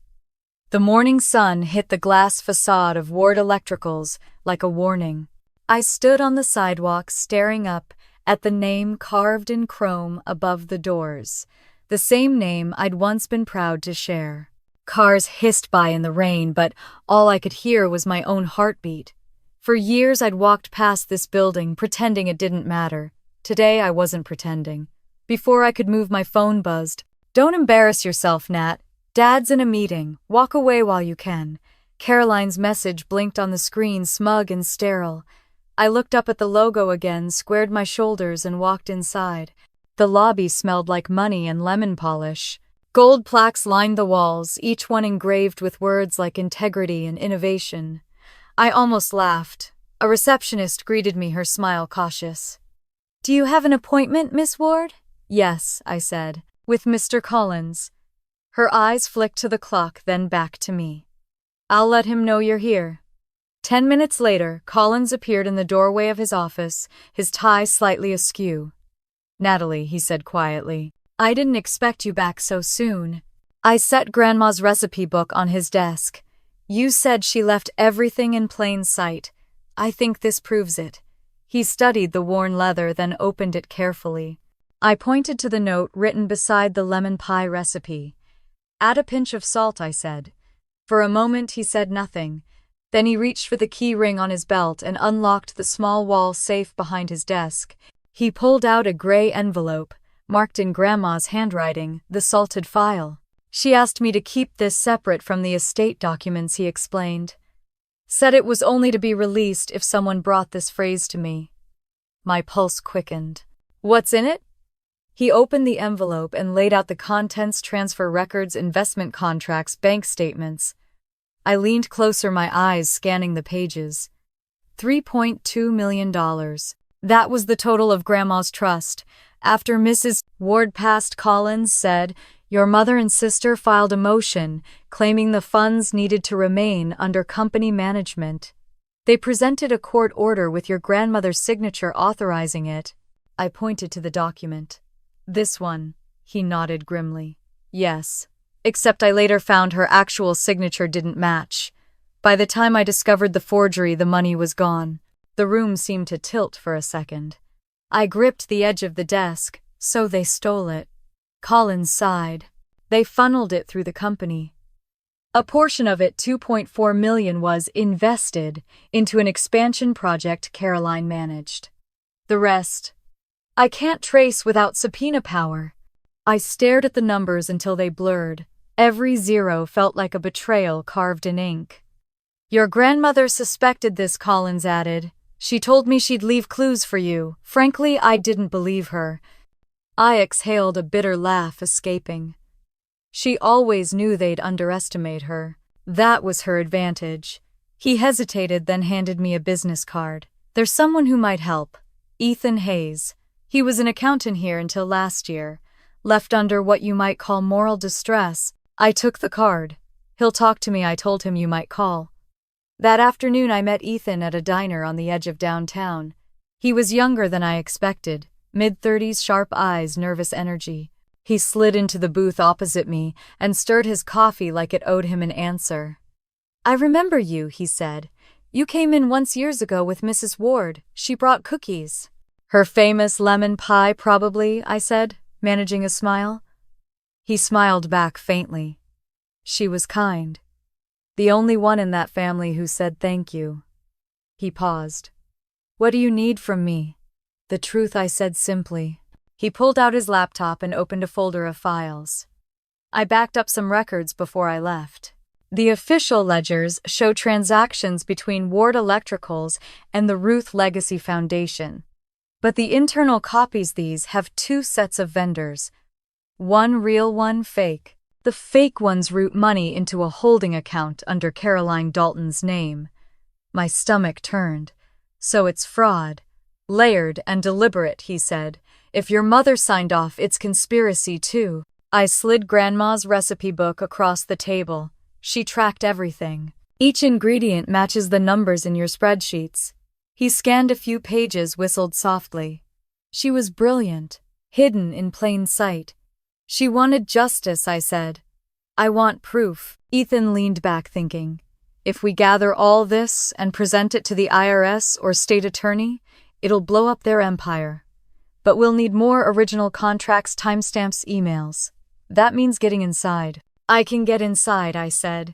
The morning sun hit the glass facade of Ward Electricals like a warning. I stood on the sidewalk staring up at the name carved in chrome above the doors, the same name I'd once been proud to share. Cars hissed by in the rain, but all I could hear was my own heartbeat. For years I'd walked past this building, pretending it didn't matter. Today I wasn't pretending. Before I could move, my phone buzzed. Don't embarrass yourself, Nat. Dad's in a meeting. Walk away while you can. Caroline's message blinked on the screen, smug and sterile. I looked up at the logo again, squared my shoulders, and walked inside. The lobby smelled like money and lemon polish. Gold plaques lined the walls, each one engraved with words like integrity and innovation. I almost laughed. A receptionist greeted me, her smile cautious. Do you have an appointment, Miss Ward? Yes, I said, with Mr. Collins. Her eyes flicked to the clock, then back to me. I'll let him know you're here. 10 minutes later, Collins appeared in the doorway of his office, his tie slightly askew. Natalie, he said quietly, I didn't expect you back so soon. I set Grandma's recipe book on his desk. You said she left everything in plain sight. I think this proves it. He studied the worn leather, then opened it carefully. I pointed to the note written beside the lemon pie recipe. Add a pinch of salt, I said. For a moment he said nothing. Then he reached for the key ring on his belt and unlocked the small wall safe behind his desk. He pulled out a gray envelope, marked in Grandma's handwriting, the salted file. She asked me to keep this separate from the estate documents, he explained. Said it was only to be released if someone brought this phrase to me. My pulse quickened. What's in it? He opened the envelope and laid out the contents: transfer records, investment contracts, bank statements. I leaned closer, my eyes scanning the pages. $3.2 million. That was the total of Grandma's trust. After Mrs. Ward passed, Collins said, your mother and sister filed a motion claiming the funds needed to remain under company management. They presented a court order with your grandmother's signature authorizing it. I pointed to the document. This one, he nodded grimly. Yes, except I later found her actual signature didn't match. By the time I discovered the forgery, the money was gone. The room seemed to tilt for a second. I gripped the edge of the desk. So they stole it. Collins sighed. They funneled it through the company. A portion of it, $2.4 million, was invested into an expansion project Caroline managed. The rest, I can't trace without subpoena power. I stared at the numbers until they blurred. Every zero felt like a betrayal carved in ink. Your grandmother suspected this, Collins added. She told me she'd leave clues for you. Frankly, I didn't believe her. I exhaled, a bitter laugh escaping. She always knew they'd underestimate her. That was her advantage. He hesitated, then handed me a business card. There's someone who might help. Ethan Hayes. He was an accountant here until last year. Left under what you might call moral distress. I took the card. He'll talk to me, I told him you might call. That afternoon I met Ethan at a diner on the edge of downtown. He was younger than I expected. Mid-30s, sharp eyes, nervous energy. He slid into the booth opposite me and stirred his coffee like it owed him an answer. I remember you, he said. You came in once years ago with Mrs. Ward. She brought cookies. Her famous lemon pie, probably, I said, managing a smile. He smiled back faintly. She was kind. The only one in that family who said thank you. He paused. What do you need from me? The truth, I said simply. He pulled out his laptop and opened a folder of files. I backed up some records before I left. The official ledgers show transactions between Ward Electricals and the Ruth Legacy Foundation. But the internal copies, these have two sets of vendors. One real, one fake. The fake ones route money into a holding account under Caroline Dalton's name. My stomach turned. So it's fraud. Layered and deliberate, he said. If your mother signed off, it's conspiracy too. I slid Grandma's recipe book across the table. She tracked everything. Each ingredient matches the numbers in your spreadsheets. He scanned a few pages, whistled softly. She was brilliant, hidden in plain sight. She wanted justice, I said. I want proof. Ethan leaned back thinking. If we gather all this and present it to the IRS or state attorney, it'll blow up their empire. But we'll need more original contracts, timestamps, emails. That means getting inside. I can get inside, I said.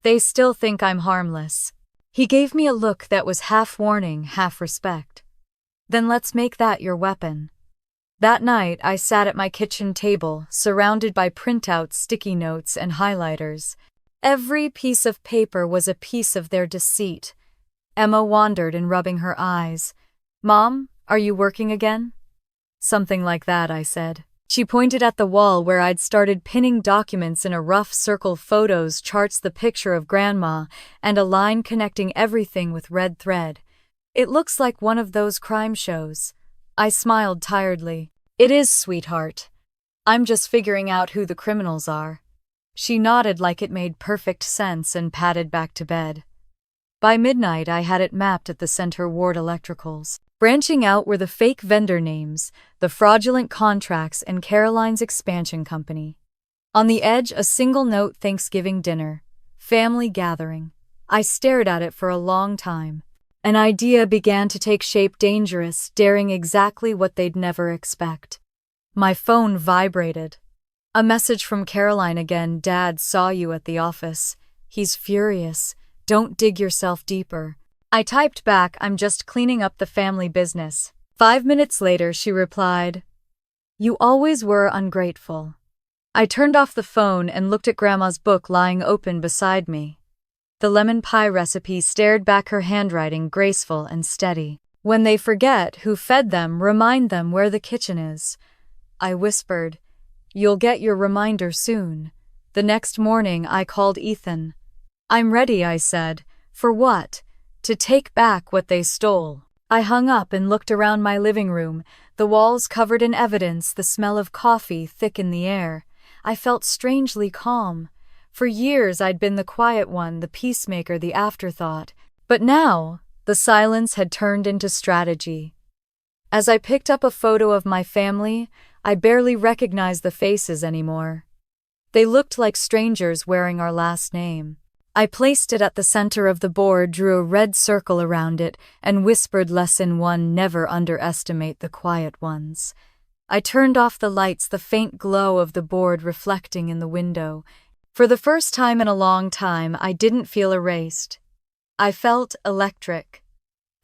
They still think I'm harmless. He gave me a look that was half warning, half respect. Then let's make that your weapon. That night, I sat at my kitchen table, surrounded by printouts, sticky notes, and highlighters. Every piece of paper was a piece of their deceit. Emma wondered and rubbing her eyes. Mom, are you working again? Something like that, I said. She pointed at the wall where I'd started pinning documents in a rough circle, photos, charts, the picture of Grandma, and a line connecting everything with red thread. It looks like one of those crime shows. I smiled tiredly. It is, sweetheart. I'm just figuring out who the criminals are. She nodded like it made perfect sense and padded back to bed. By midnight, I had it mapped at the center, Ward Electricals. Branching out were the fake vendor names, the fraudulent contracts, and Caroline's expansion company. On the edge, a single note: Thanksgiving dinner, family gathering. I stared at it for a long time. An idea began to take shape, dangerous, daring, exactly what they'd never expect. My phone vibrated. A message from Caroline again. Dad saw you at the office. He's furious. Don't dig yourself deeper. I typed back, I'm just cleaning up the family business. 5 minutes later, she replied, You always were ungrateful. I turned off the phone and looked at Grandma's book lying open beside me. The lemon pie recipe stared back, her handwriting graceful and steady. When they forget who fed them, remind them where the kitchen is. I whispered, You'll get your reminder soon. The next morning, I called Ethan. I'm ready, I said. For what? To take back what they stole. I hung up and looked around my living room, the walls covered in evidence, the smell of coffee thick in the air. I felt strangely calm. For years I'd been the quiet one, the peacemaker, the afterthought. But now, the silence had turned into strategy. As I picked up a photo of my family, I barely recognized the faces anymore. They looked like strangers wearing our last name. I placed it at the center of the board, drew a red circle around it, and whispered Lesson 1: never underestimate the quiet ones. I turned off the lights, the faint glow of the board reflecting in the window. For the first time in a long time, I didn't feel erased. I felt electric.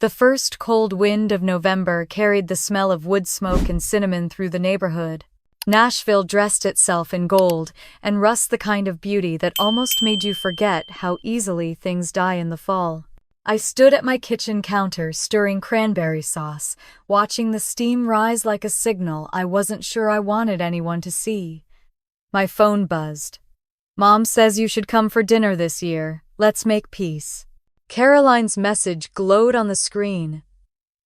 The first cold wind of November carried the smell of wood smoke and cinnamon through the neighborhood. Nashville dressed itself in gold and rust, the kind of beauty that almost made you forget how easily things die in the fall. I stood at my kitchen counter, stirring cranberry sauce, watching the steam rise like a signal I wasn't sure I wanted anyone to see. My phone buzzed. "Mom says you should come for dinner this year. Let's make peace." Caroline's message glowed on the screen.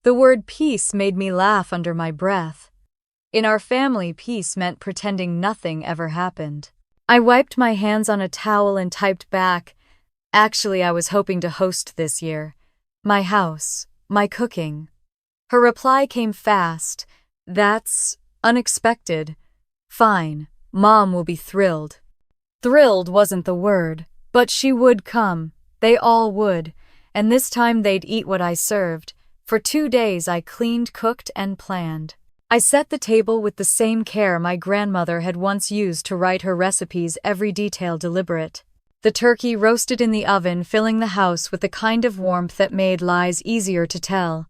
The word peace made me laugh under my breath. In our family, peace meant pretending nothing ever happened. I wiped my hands on a towel and typed back, "Actually, I was hoping to host this year. My house, my cooking." Her reply came fast. "That's unexpected. Fine, Mom will be thrilled." Thrilled wasn't the word, but she would come. They all would, and this time they'd eat what I served. For 2 days I cleaned, cooked, and planned. I set the table with the same care my grandmother had once used to write her recipes, every detail deliberate. The turkey roasted in the oven, filling the house with the kind of warmth that made lies easier to tell.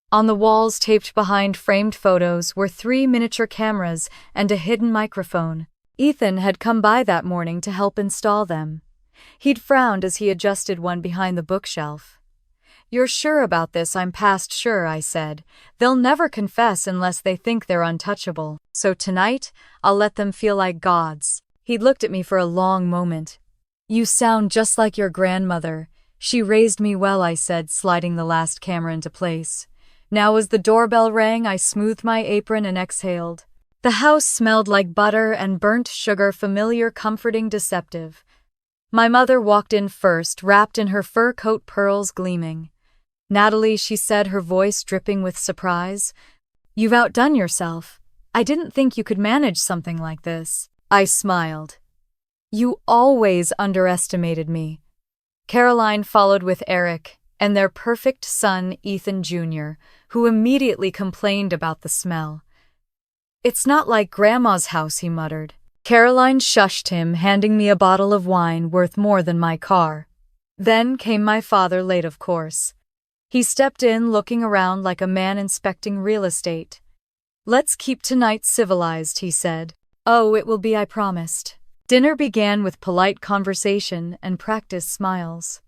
On the walls, taped behind framed photos, were 3 miniature cameras and a hidden microphone. Ethan had come by that morning to help install them. He'd frowned as he adjusted one behind the bookshelf. "You're sure about this?" "I'm past sure," I said. "They'll never confess unless they think they're untouchable. So tonight, I'll let them feel like gods." He looked at me for a long moment. "You sound just like your grandmother. She raised me well," I said, sliding the last camera into place. Now as the doorbell rang, I smoothed my apron and exhaled. The house smelled like butter and burnt sugar, familiar, comforting, deceptive. My mother walked in first, wrapped in her fur coat, pearls gleaming. "Natalie," she said, her voice dripping with surprise. "You've outdone yourself. I didn't think you could manage something like this." I smiled. "You always underestimated me." Caroline followed with Eric and their perfect son, Ethan Jr., who immediately complained about the smell. "It's not like Grandma's house," he muttered. Caroline shushed him, handing me a bottle of wine worth more than my car. Then came my father, late of course. He stepped in, looking around like a man inspecting real estate. "Let's keep tonight civilized," he said. "Oh, it will be, I promised." Dinner began with polite conversation and practiced smiles.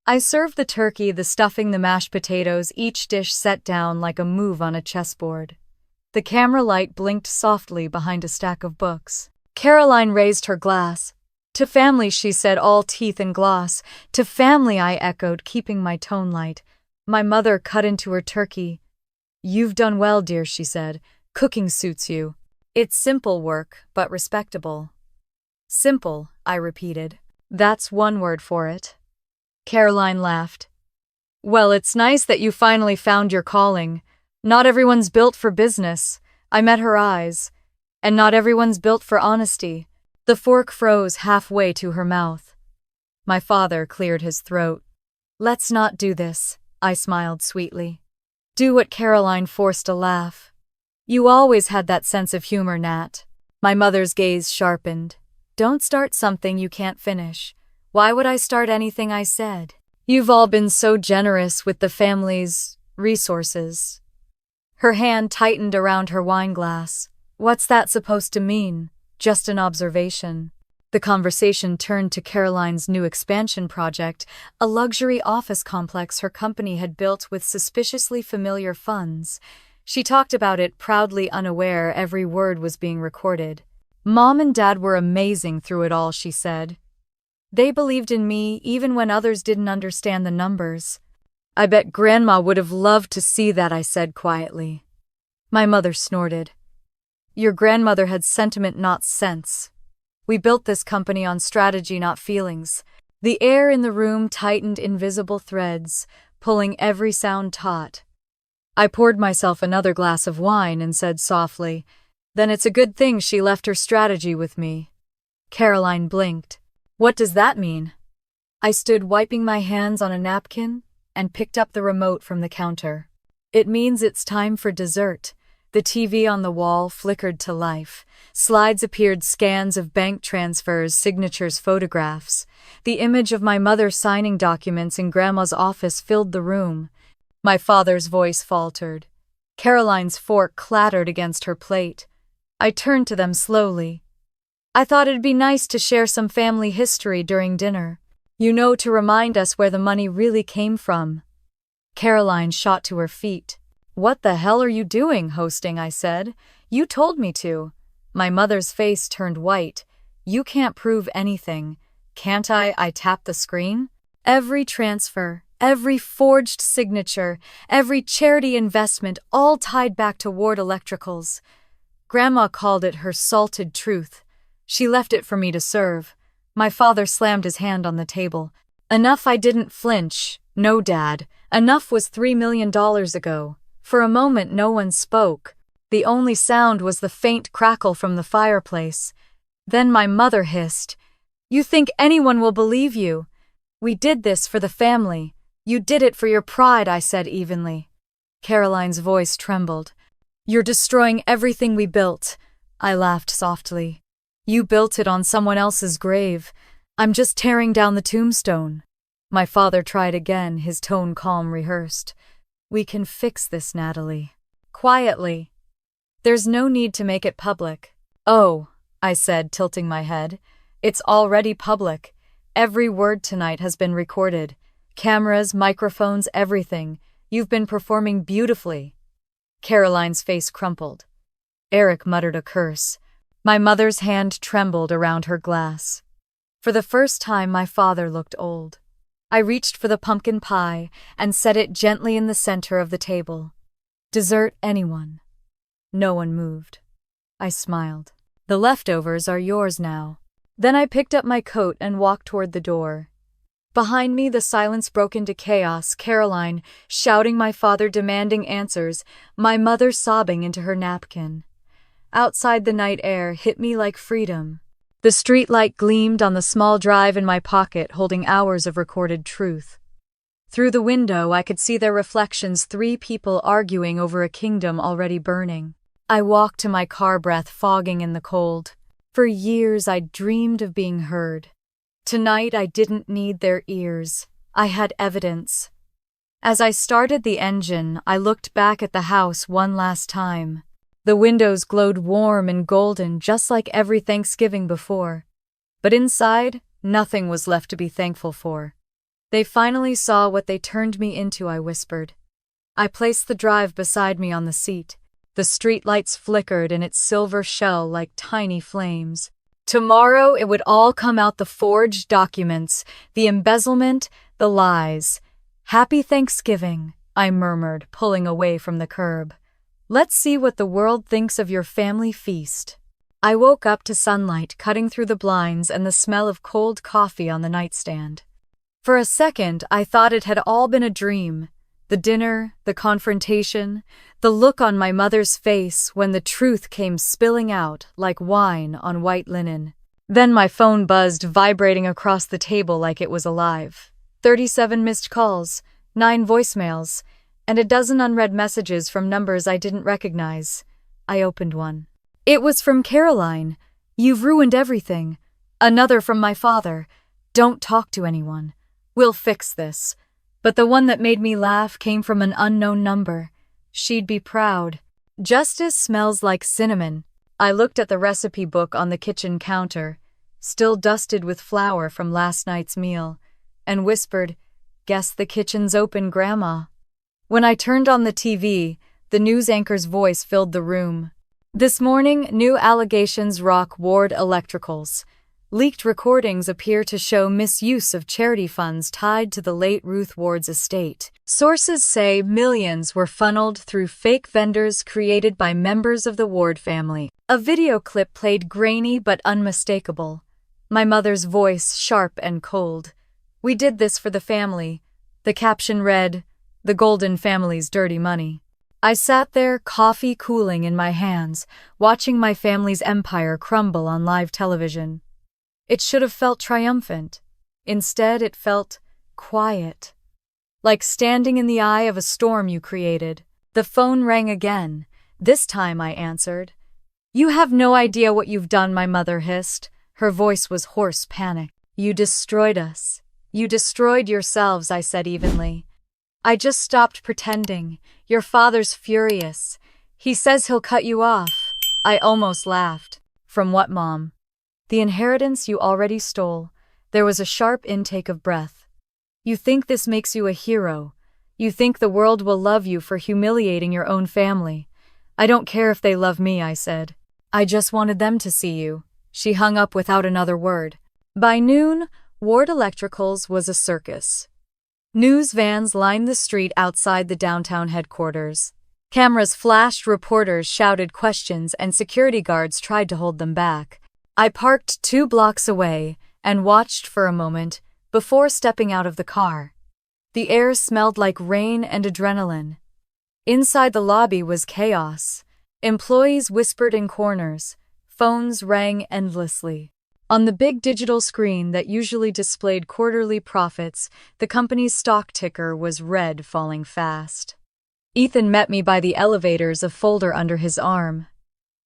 I served the turkey, the stuffing, the mashed potatoes, each dish set down like a move on a chessboard. The camera light blinked softly behind a stack of books. Caroline raised her glass. "To family," she said, all teeth and gloss. "To family," I echoed, keeping my tone light. My mother cut into her turkey. "You've done well, dear," she said. "Cooking suits you. It's simple work, but respectable." "Simple," I repeated. "That's one word for it." Caroline laughed. "Well, it's nice that you finally found your calling. Not everyone's built for business." I met her eyes. "And not everyone's built for honesty." The fork froze halfway to her mouth. My father cleared his throat. "Let's not do this," I smiled sweetly. "Do what?" Caroline forced a laugh. "You always had that sense of humor, Nat." My mother's gaze sharpened. "Don't start something you can't finish." "Why would I start anything?" I said. "You've all been so generous with the family's resources." Her hand tightened around her wine glass. "What's that supposed to mean?" "Just an observation." The conversation turned to Caroline's new expansion project, a luxury office complex her company had built with suspiciously familiar funds. She talked about it, proudly unaware every word was being recorded. "Mom and Dad were amazing through it all," she said. "They believed in me even when others didn't understand the numbers." "I bet Grandma would have loved to see that," I said quietly. My mother snorted. "Your grandmother had sentiment, not sense. We built this company on strategy, not feelings." The air in the room tightened invisible threads, pulling every sound taut. I poured myself another glass of wine and said softly, "Then it's a good thing she left her strategy with me." Caroline blinked. "What does that mean?" I stood wiping my hands on a napkin and picked up the remote from the counter. It means it's time for dessert. The TV on the wall flickered to life. Slides appeared, scans of bank transfers, signatures, photographs. The image of my mother signing documents in Grandma's office filled the room. My father's voice faltered. Caroline's fork clattered against her plate. I turned to them slowly. I thought it'd be nice to share some family history during dinner. To remind us where the money really came from. Caroline shot to her feet. What the hell are you doing, hosting? I said. You told me to. My mother's face turned white. You can't prove anything. Can't I? I tapped the screen. Every transfer, every forged signature, every charity investment, all tied back to Ward Electricals. Grandma called it her salted truth. She left it for me to serve. My father slammed his hand on the table. Enough. I didn't flinch. No, Dad. Enough was $3 million ago. For a moment no one spoke. The only sound was the faint crackle from the fireplace. Then my mother hissed, "You think anyone will believe you? We did this for the family. You did it for your pride," I said evenly. Caroline's voice trembled. "You're destroying everything we built." I laughed softly. "You built it on someone else's grave. I'm just tearing down the tombstone." My father tried again, his tone calm, rehearsed. "We can fix this, Natalie." Quietly. "There's no need to make it public." "Oh," I said, tilting my head. "It's already public. Every word tonight has been recorded. Cameras, microphones, everything. You've been performing beautifully." Caroline's face crumpled. Eric muttered a curse. My mother's hand trembled around her glass. For the first time, my father looked old. I reached for the pumpkin pie and set it gently in the center of the table. "Dessert, anyone?" No one moved. I smiled. "The leftovers are yours now." Then I picked up my coat and walked toward the door. Behind me, the silence broke into chaos. Caroline shouting, my father demanding answers, my mother sobbing into her napkin. Outside, the night air hit me like freedom. The streetlight gleamed on the small drive in my pocket, holding hours of recorded truth. Through the window, I could see their reflections, 3 people arguing over a kingdom already burning. I walked to my car, breath fogging in the cold. For years, I'd dreamed of being heard. Tonight, I didn't need their ears. I had evidence. As I started the engine, I looked back at the house one last time. The windows glowed warm and golden, just like every Thanksgiving before. But inside, nothing was left to be thankful for. "They finally saw what they turned me into," I whispered. I placed the drive beside me on the seat. The streetlights flickered in its silver shell like tiny flames. Tomorrow it would all come out, the forged documents, the embezzlement, the lies. "Happy Thanksgiving," I murmured, pulling away from the curb. "Let's see what the world thinks of your family feast." I woke up to sunlight cutting through the blinds and the smell of cold coffee on the nightstand. For a second, I thought it had all been a dream. The dinner, the confrontation, the look on my mother's face when the truth came spilling out like wine on white linen. Then my phone buzzed, vibrating across the table like it was alive. 37 missed calls, 9 voicemails, and a dozen unread messages from numbers I didn't recognize. I opened one. It was from Caroline. "You've ruined everything." Another from my father. "Don't talk to anyone. We'll fix this." But the one that made me laugh came from an unknown number. She'd be proud. "Justice smells like cinnamon." I looked at the recipe book on the kitchen counter, still dusted with flour from last night's meal, and whispered, "Guess the kitchen's open, Grandma." When I turned on the TV, the news anchor's voice filled the room. "This morning, new allegations rock Ward Electricals. Leaked recordings appear to show misuse of charity funds tied to the late Ruth Ward's estate. Sources say millions were funneled through fake vendors created by members of the Ward family." A video clip played, grainy but unmistakable. My mother's voice sharp and cold. "We did this for the family." The caption read, "The Golden Family's dirty money." I sat there, coffee cooling in my hands, watching my family's empire crumble on live television. It should have felt triumphant. Instead, it felt quiet, like standing in the eye of a storm you created. The phone rang again. This time I answered. "You have no idea what you've done," my mother hissed. Her voice was hoarse panic. "You destroyed us. You destroyed yourselves," I said evenly. "I just stopped pretending. Your father's furious. He says he'll cut you off." I almost laughed. "From what, Mom?" "The inheritance you already stole." There was a sharp intake of breath. "You think this makes you a hero. You think the world will love you for humiliating your own family." "I don't care if they love me," I said. "I just wanted them to see you." She hung up without another word. By noon, Ward Electricals was a circus. News vans lined the street outside the downtown headquarters. Cameras flashed, reporters shouted questions, and security guards tried to hold them back. I parked 2 blocks away and watched for a moment before stepping out of the car. The air smelled like rain and adrenaline. Inside the lobby was chaos. Employees whispered in corners. Phones rang endlessly. On the big digital screen that usually displayed quarterly profits, the company's stock ticker was red, falling fast. Ethan met me by the elevators, a folder under his arm.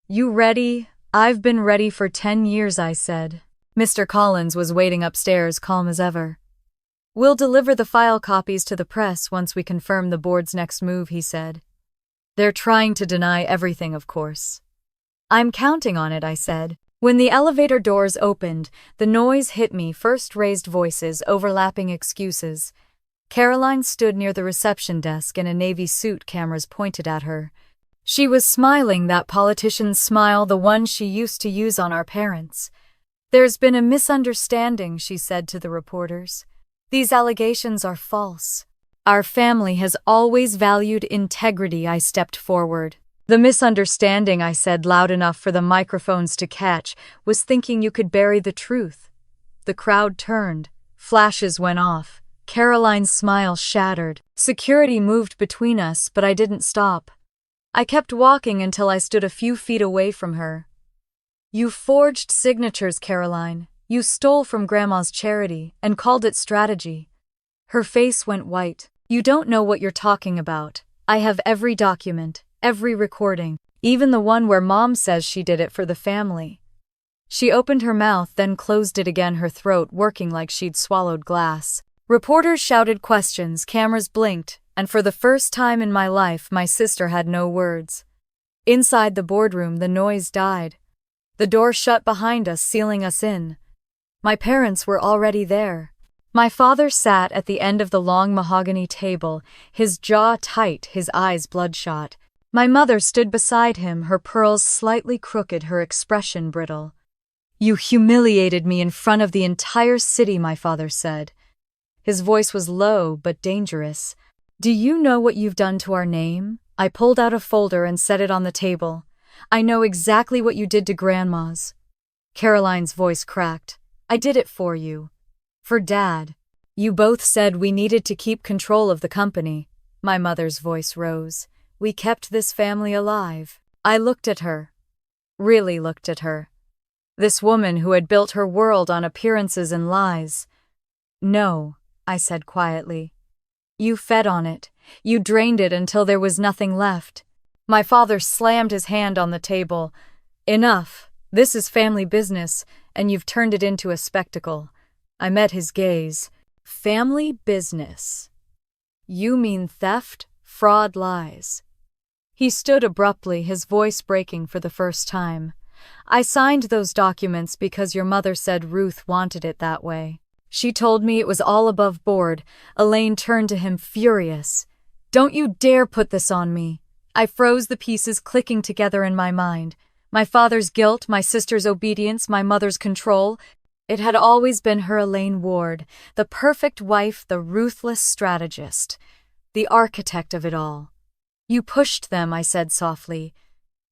"You ready?" "I've been ready for 10 years, I said. Mr. Collins was waiting upstairs, calm as ever. "We'll deliver the file copies to the press once we confirm the board's next move," he said. "They're trying to deny everything, of course." "I'm counting on it," I said. When the elevator doors opened, the noise hit me, first raised voices, overlapping excuses. Caroline stood near the reception desk in a navy suit, cameras pointed at her. She was smiling, that politician's smile, the one she used to use on our parents. "There's been a misunderstanding," she said to the reporters. "These allegations are false. Our family has always valued integrity." I stepped forward. "The misunderstanding," I said loud enough for the microphones to catch, "was thinking you could bury the truth." The crowd turned. Flashes went off. Caroline's smile shattered. Security moved between us, but I didn't stop. I kept walking until I stood a few feet away from her. "You forged signatures, Caroline. You stole from Grandma's charity and called it strategy." Her face went white. "You don't know what you're talking about. I have every document, every recording, even the one where Mom says she did it for the family." She opened her mouth, then closed it again, her throat working like she'd swallowed glass. Reporters shouted questions, cameras blinked, and for the first time in my life, my sister had no words. Inside the boardroom, the noise died. The door shut behind us, sealing us in. My parents were already there. My father sat at the end of the long mahogany table, his jaw tight, his eyes bloodshot. My mother stood beside him, her pearls slightly crooked, her expression brittle. "You humiliated me in front of the entire city," my father said. His voice was low but dangerous. "Do you know what you've done to our name?" I pulled out a folder and set it on the table. "I know exactly what you did to Grandma's." Caroline's voice cracked. "I did it for you. For Dad. You both said we needed to keep control of the company." My mother's voice rose. "We kept this family alive." I looked at her. Really looked at her. This woman who had built her world on appearances and lies. "No," I said quietly. "You fed on it. You drained it until there was nothing left." My father slammed his hand on the table. "Enough. This is family business, and you've turned it into a spectacle." I met his gaze. "Family business? You mean theft, fraud, lies." He stood abruptly, his voice breaking for the first time. "I signed those documents because your mother said Ruth wanted it that way. She told me it was all above board." Elaine turned to him, furious. "Don't you dare put this on me." I froze, the pieces clicking together in my mind. My father's guilt, my sister's obedience, my mother's control. It had always been her, Elaine Ward, the perfect wife, the ruthless strategist, the architect of it all. "You pushed them," I said softly.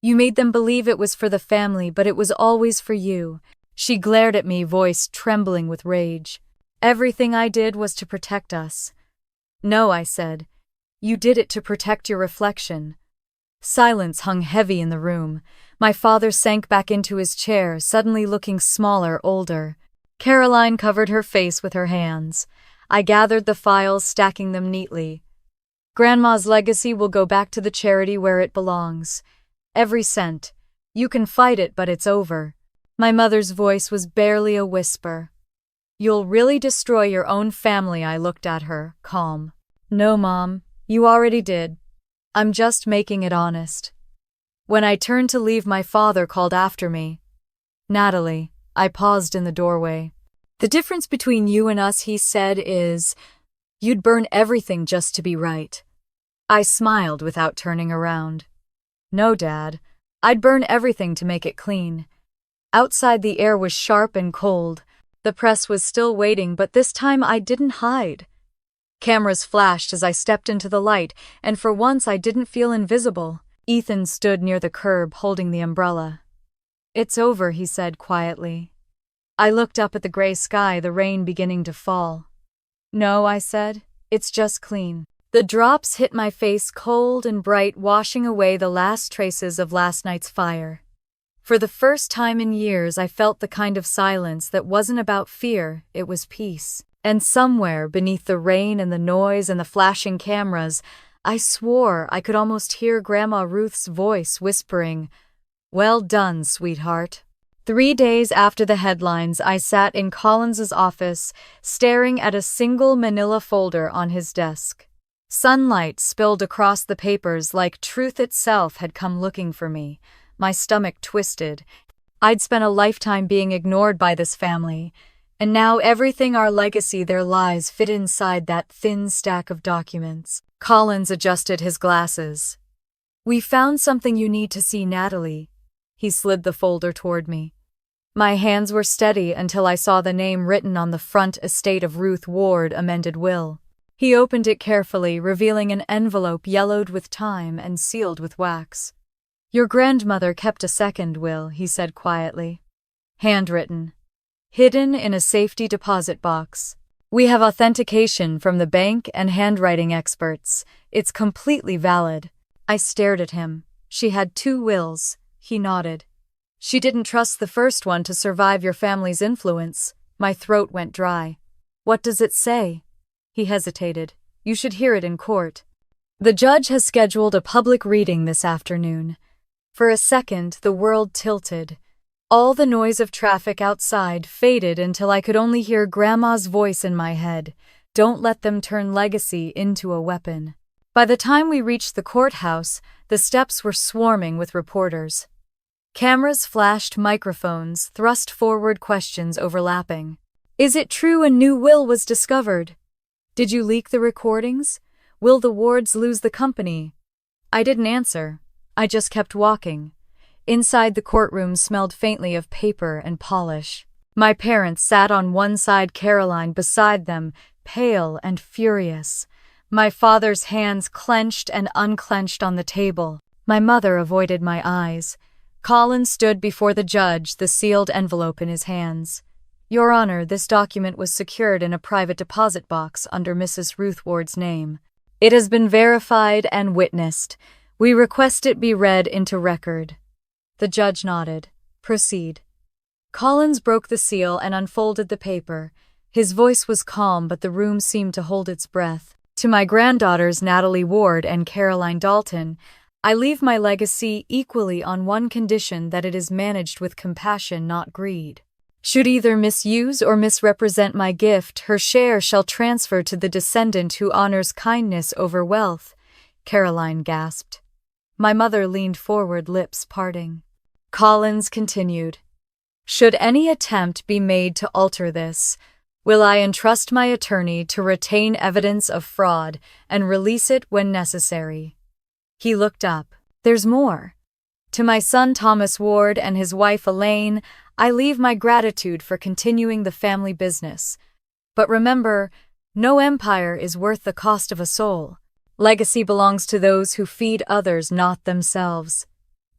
"You made them believe it was for the family, but it was always for you." She glared at me, voice trembling with rage. "Everything I did was to protect us." "No," I said. "You did it to protect your reflection." Silence hung heavy in the room. My father sank back into his chair, suddenly looking smaller, older. Caroline covered her face with her hands. I gathered the files, stacking them neatly. Grandma's legacy will go back to the charity where it belongs. Every cent. You can fight it, but it's over. My mother's voice was barely a whisper. You'll really destroy your own family, I looked at her, calm. No, Mom, you already did. I'm just making it honest. When I turned to leave, my father called after me. Natalie, I paused in the doorway. The difference between you and us, he said, is you'd burn everything just to be right. I smiled without turning around. No, Dad, I'd burn everything to make it clean. Outside the air was sharp and cold. The press was still waiting, but this time I didn't hide. Cameras flashed as I stepped into the light, and for once I didn't feel invisible. Ethan stood near the curb holding the umbrella. It's over, he said quietly. I looked up at the gray sky, the rain beginning to fall. No, I said, it's just clean. The drops hit my face cold and bright, washing away the last traces of last night's fire. For the first time in years, I felt the kind of silence that wasn't about fear, it was peace. And somewhere beneath the rain and the noise and the flashing cameras, I swore I could almost hear Grandma Ruth's voice whispering, "Well done, sweetheart." 3 days after the headlines, I sat in Collins's office, staring at a single manila folder on his desk. Sunlight spilled across the papers like truth itself had come looking for me. My stomach twisted. I'd spent a lifetime being ignored by this family, and now everything, our legacy, their lives, fit inside that thin stack of documents. Collins adjusted his glasses. We found something you need to see, Natalie. He slid the folder toward me. My hands were steady until I saw the name written on the front, estate of Ruth Ward, amended will. He opened it carefully, revealing an envelope yellowed with time and sealed with wax. Your grandmother kept a second will, he said quietly. Handwritten. Hidden in a safety deposit box. We have authentication from the bank and handwriting experts. It's completely valid. I stared at him. She had 2 wills. He nodded. She didn't trust the first one to survive your family's influence. My throat went dry. What does it say? He hesitated. You should hear it in court. The judge has scheduled a public reading this afternoon. For a second, the world tilted. All the noise of traffic outside faded until I could only hear Grandma's voice in my head. Don't let them turn legacy into a weapon. By the time we reached the courthouse, the steps were swarming with reporters. Cameras flashed, microphones thrust forward, questions overlapping. Is it true a new will was discovered? Did you leak the recordings? Will the Wards lose the company? I didn't answer. I just kept walking. Inside, the courtroom smelled faintly of paper and polish. My parents sat on one side, Caroline beside them, pale and furious. My father's hands clenched and unclenched on the table. My mother avoided my eyes. Collins stood before the judge, the sealed envelope in his hands. Your Honor, this document was secured in a private deposit box under Mrs. Ruth Ward's name. It has been verified and witnessed. We request it be read into record. The judge nodded. Proceed. Collins broke the seal and unfolded the paper. His voice was calm, but the room seemed to hold its breath. To my granddaughters, Natalie Ward and Caroline Dalton, I leave my legacy equally on one condition: that it is managed with compassion, not greed. Should either misuse or misrepresent my gift, her share shall transfer to the descendant who honors kindness over wealth, Caroline gasped. My mother leaned forward, lips parting. Collins continued. Should any attempt be made to alter this, will I entrust my attorney to retain evidence of fraud and release it when necessary. He looked up. There's more. To my son Thomas Ward and his wife Elaine, I leave my gratitude for continuing the family business. But remember, no empire is worth the cost of a soul. Legacy belongs to those who feed others, not themselves.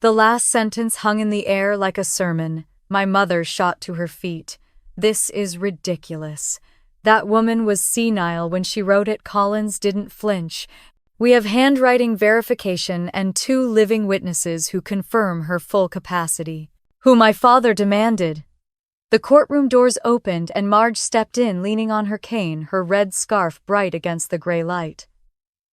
The last sentence hung in the air like a sermon. My mother shot to her feet. This is ridiculous. That woman was senile when she wrote it. Collins didn't flinch. We have handwriting verification and 2 living witnesses who confirm her full capacity. Who my father demanded. The courtroom doors opened and Marge stepped in leaning on her cane, her red scarf bright against the gray light.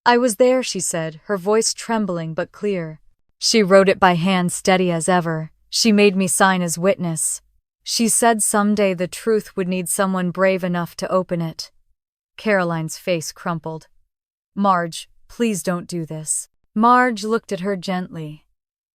"I was there," she said, her voice trembling but clear. "She wrote it by hand, steady as ever. She made me sign as witness. She said someday the truth would need someone brave enough to open it." Caroline's face crumpled. "Marge, please don't do this." Marge looked at her gently.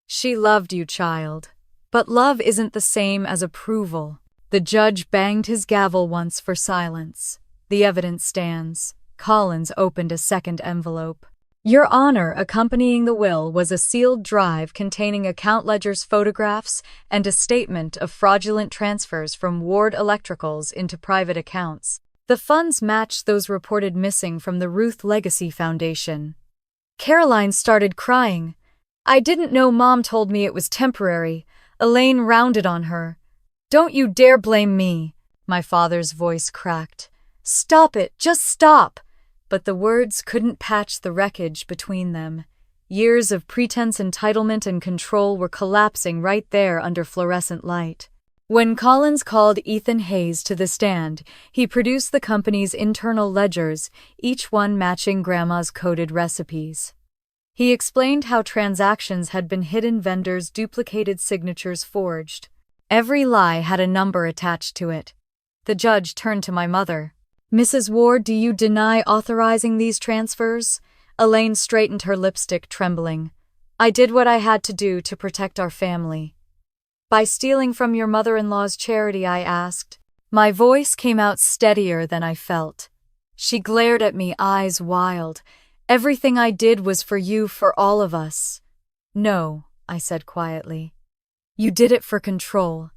"She loved you, child. But love isn't the same as approval." The judge banged his gavel once for silence. "The evidence stands." Collins opened a second envelope. "Your Honor, accompanying the will was a sealed drive containing account ledgers, photographs, and a statement of fraudulent transfers from Ward Electricals into private accounts. The funds matched those reported missing from the Ruth Legacy Foundation." Caroline started crying. "I didn't know. Mom told me it was temporary." Elaine rounded on her. "Don't you dare blame me." My father's voice cracked. "Stop it, just stop." But the words couldn't patch the wreckage between them. Years of pretense, entitlement, and control were collapsing right there under fluorescent light. When Collins called Ethan Hayes to the stand, he produced the company's internal ledgers, each one matching Grandma's coded recipes. He explained how transactions had been hidden, vendors duplicated, signatures forged. Every lie had a number attached to it. The judge turned to my mother. "Mrs. Ward, do you deny authorizing these transfers?" Elaine straightened her lipstick, trembling. "I did what I had to do to protect our family." "By stealing from your mother-in-law's charity?" I asked. My voice came out steadier than I felt. She glared at me, eyes wild. "Everything I did was for you, for all of us." "No," I said quietly. "You did it for control."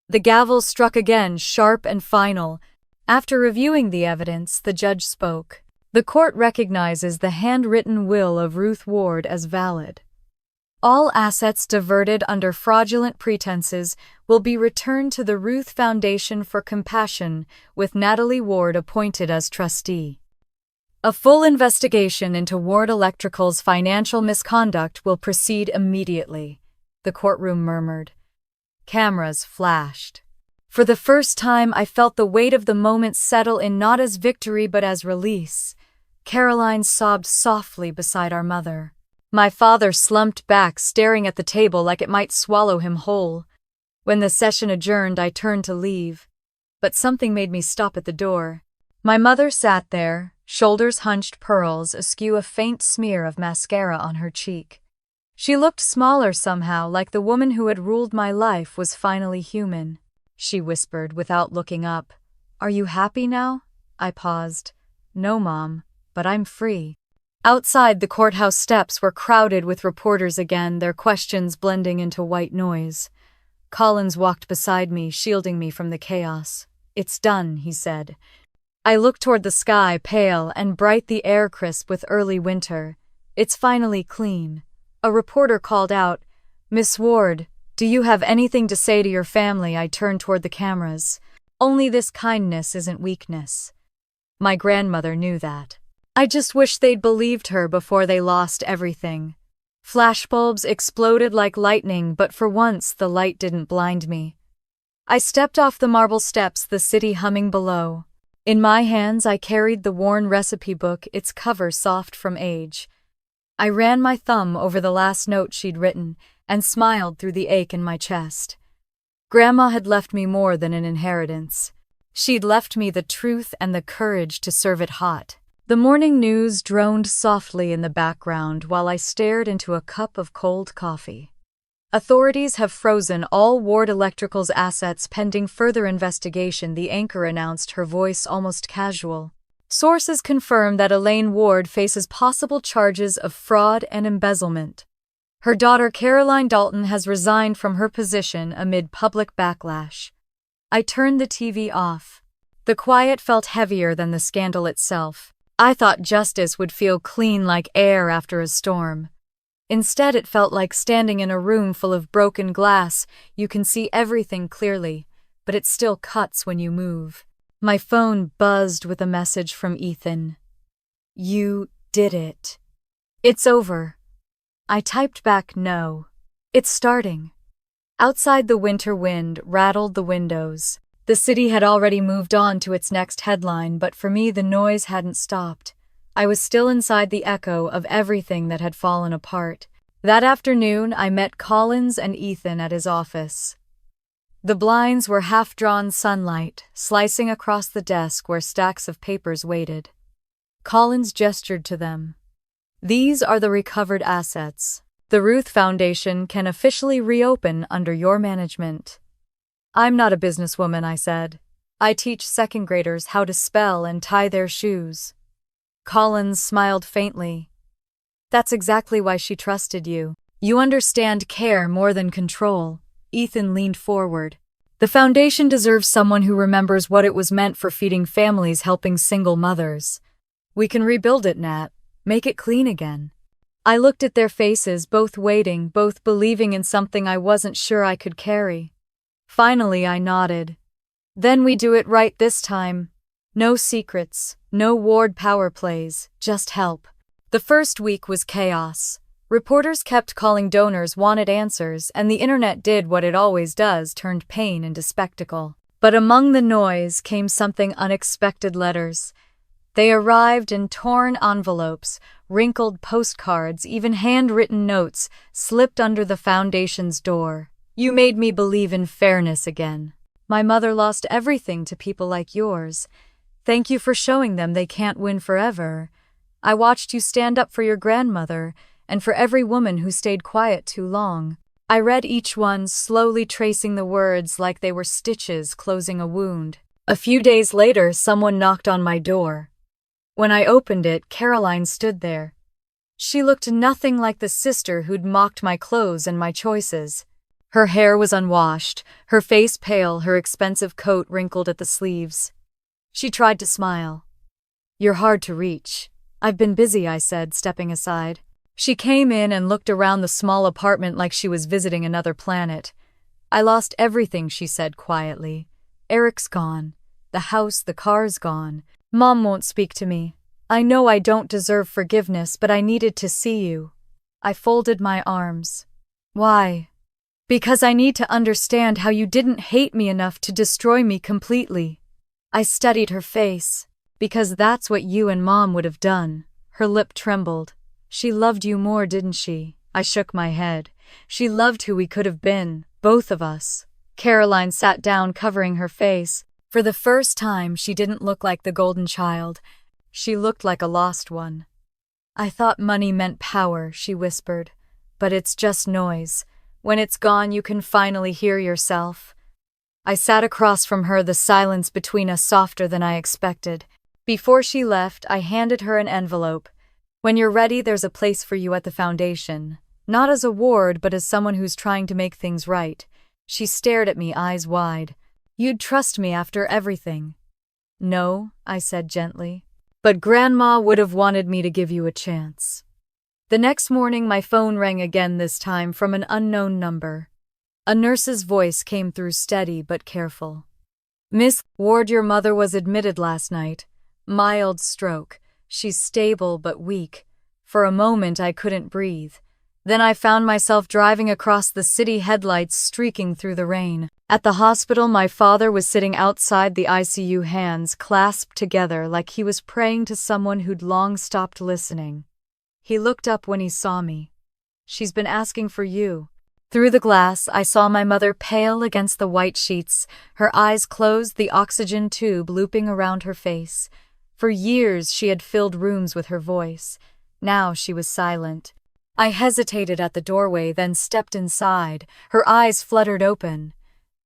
The gavel struck again, sharp and final. After reviewing the evidence, the judge spoke. "The court recognizes the handwritten will of Ruth Ward as valid. All assets diverted under fraudulent pretenses will be returned to the Ruth Foundation for Compassion, with Natalie Ward appointed as trustee. A full investigation into Ward Electrical's financial misconduct will proceed immediately," the courtroom murmured. Cameras flashed. For the first time, I felt the weight of the moment settle in, not as victory but as release. Caroline sobbed softly beside our mother. My father slumped back, staring at the table like it might swallow him whole. When the session adjourned, I turned to leave. But something made me stop at the door. My mother sat there, shoulders hunched, pearls askew, a faint smear of mascara on her cheek. She looked smaller somehow, like the woman who had ruled my life was finally human. She whispered without looking up. "Are you happy now?" I paused. "No, Mom, but I'm free." Outside, the courthouse steps were crowded with reporters again, their questions blending into white noise. Collins walked beside me, shielding me from the chaos. "It's done," he said. I looked toward the sky, pale and bright, the air crisp with early winter. "It's finally clean." A reporter called out, "Miss Ward, do you have anything to say to your family?" I turned toward the cameras. "Only this: kindness isn't weakness." My grandmother knew that. I just wish they'd believed her before they lost everything. Flashbulbs exploded like lightning, but for once the light didn't blind me. I stepped off the marble steps, the city humming below. In my hands I carried the worn recipe book, its cover soft from age. I ran my thumb over the last note she'd written and smiled through the ache in my chest. Grandma had left me more than an inheritance. She'd left me the truth and the courage to serve it hot. The morning news droned softly in the background while I stared into a cup of cold coffee. "Authorities have frozen all Ward Electrical's assets pending further investigation," the anchor announced, her voice almost casual. "Sources confirm that Elaine Ward faces possible charges of fraud and embezzlement. Her daughter Caroline Dalton has resigned from her position amid public backlash." I turned the TV off. The quiet felt heavier than the scandal itself. I thought justice would feel clean like air after a storm. Instead, it felt like standing in a room full of broken glass. You can see everything clearly, but it still cuts when you move. My phone buzzed with a message from Ethan. "You did it. It's over." I typed back, "No. It's starting." Outside, the winter wind rattled the windows. The city had already moved on to its next headline, but for me the noise hadn't stopped. I was still inside the echo of everything that had fallen apart. That afternoon, I met Collins and Ethan at his office. The blinds were half-drawn sunlight, slicing across the desk where stacks of papers waited. Collins gestured to them. "These are the recovered assets. The Ruth Foundation can officially reopen under your management." "I'm not a businesswoman," I said. "I teach second graders how to spell and tie their shoes." Collins smiled faintly. "That's exactly why she trusted you. You understand care more than control." Ethan leaned forward. "The foundation deserves someone who remembers what it was meant for, feeding families, helping single mothers. We can rebuild it, Nat. Make it clean again." I looked at their faces, both waiting, both believing in something I wasn't sure I could carry. Finally, I nodded. "Then we do it right this time. No secrets, no ward power plays, just help." The first week was chaos. Reporters kept calling, donors wanted answers, and the internet did what it always does, turned pain into spectacle. But among the noise came something unexpected: letters. They arrived in torn envelopes, wrinkled postcards, even handwritten notes slipped under the foundation's door. "You made me believe in fairness again. My mother lost everything to people like yours. Thank you for showing them they can't win forever. I watched you stand up for your grandmother, and for every woman who stayed quiet too long." I read each one, slowly tracing the words like they were stitches closing a wound. A few days later, someone knocked on my door. When I opened it, Caroline stood there. She looked nothing like the sister who'd mocked my clothes and my choices. Her hair was unwashed, her face pale, her expensive coat wrinkled at the sleeves. She tried to smile. "You're hard to reach." "I've been busy," I said, stepping aside. She came in and looked around the small apartment like she was visiting another planet. "I lost everything," she said quietly. "Eric's gone. The house, the car's gone. Mom won't speak to me. I know I don't deserve forgiveness, but I needed to see you." I folded my arms. "Why?" "Because I need to understand how you didn't hate me enough to destroy me completely." I studied her face. "Because that's what you and Mom would have done." Her lip trembled. "She loved you more, didn't she?" I shook my head. "She loved who we could have been, both of us." Caroline sat down, covering her face. For the first time, she didn't look like the golden child. She looked like a lost one. "I thought money meant power," she whispered. "But it's just noise. When it's gone, you can finally hear yourself." I sat across from her, the silence between us softer than I expected. Before she left, I handed her an envelope. "When you're ready, there's a place for you at the foundation. Not as a ward, but as someone who's trying to make things right." She stared at me, eyes wide. "You'd trust me after everything." "No," I said gently. "But Grandma would have wanted me to give you a chance." The next morning, my phone rang again, this time from an unknown number. A nurse's voice came through, steady but careful. "Miss Ward, your mother was admitted last night. Mild stroke. She's stable but weak." For a moment, I couldn't breathe. Then I found myself driving across the city, headlights streaking through the rain. At the hospital, my father was sitting outside the ICU, hands clasped together like he was praying to someone who'd long stopped listening. He looked up when he saw me. "She's been asking for you." Through the glass, I saw my mother, pale against the white sheets, her eyes closed, the oxygen tube looping around her face. For years, she had filled rooms with her voice. Now she was silent. I hesitated at the doorway, then stepped inside. Her eyes fluttered open.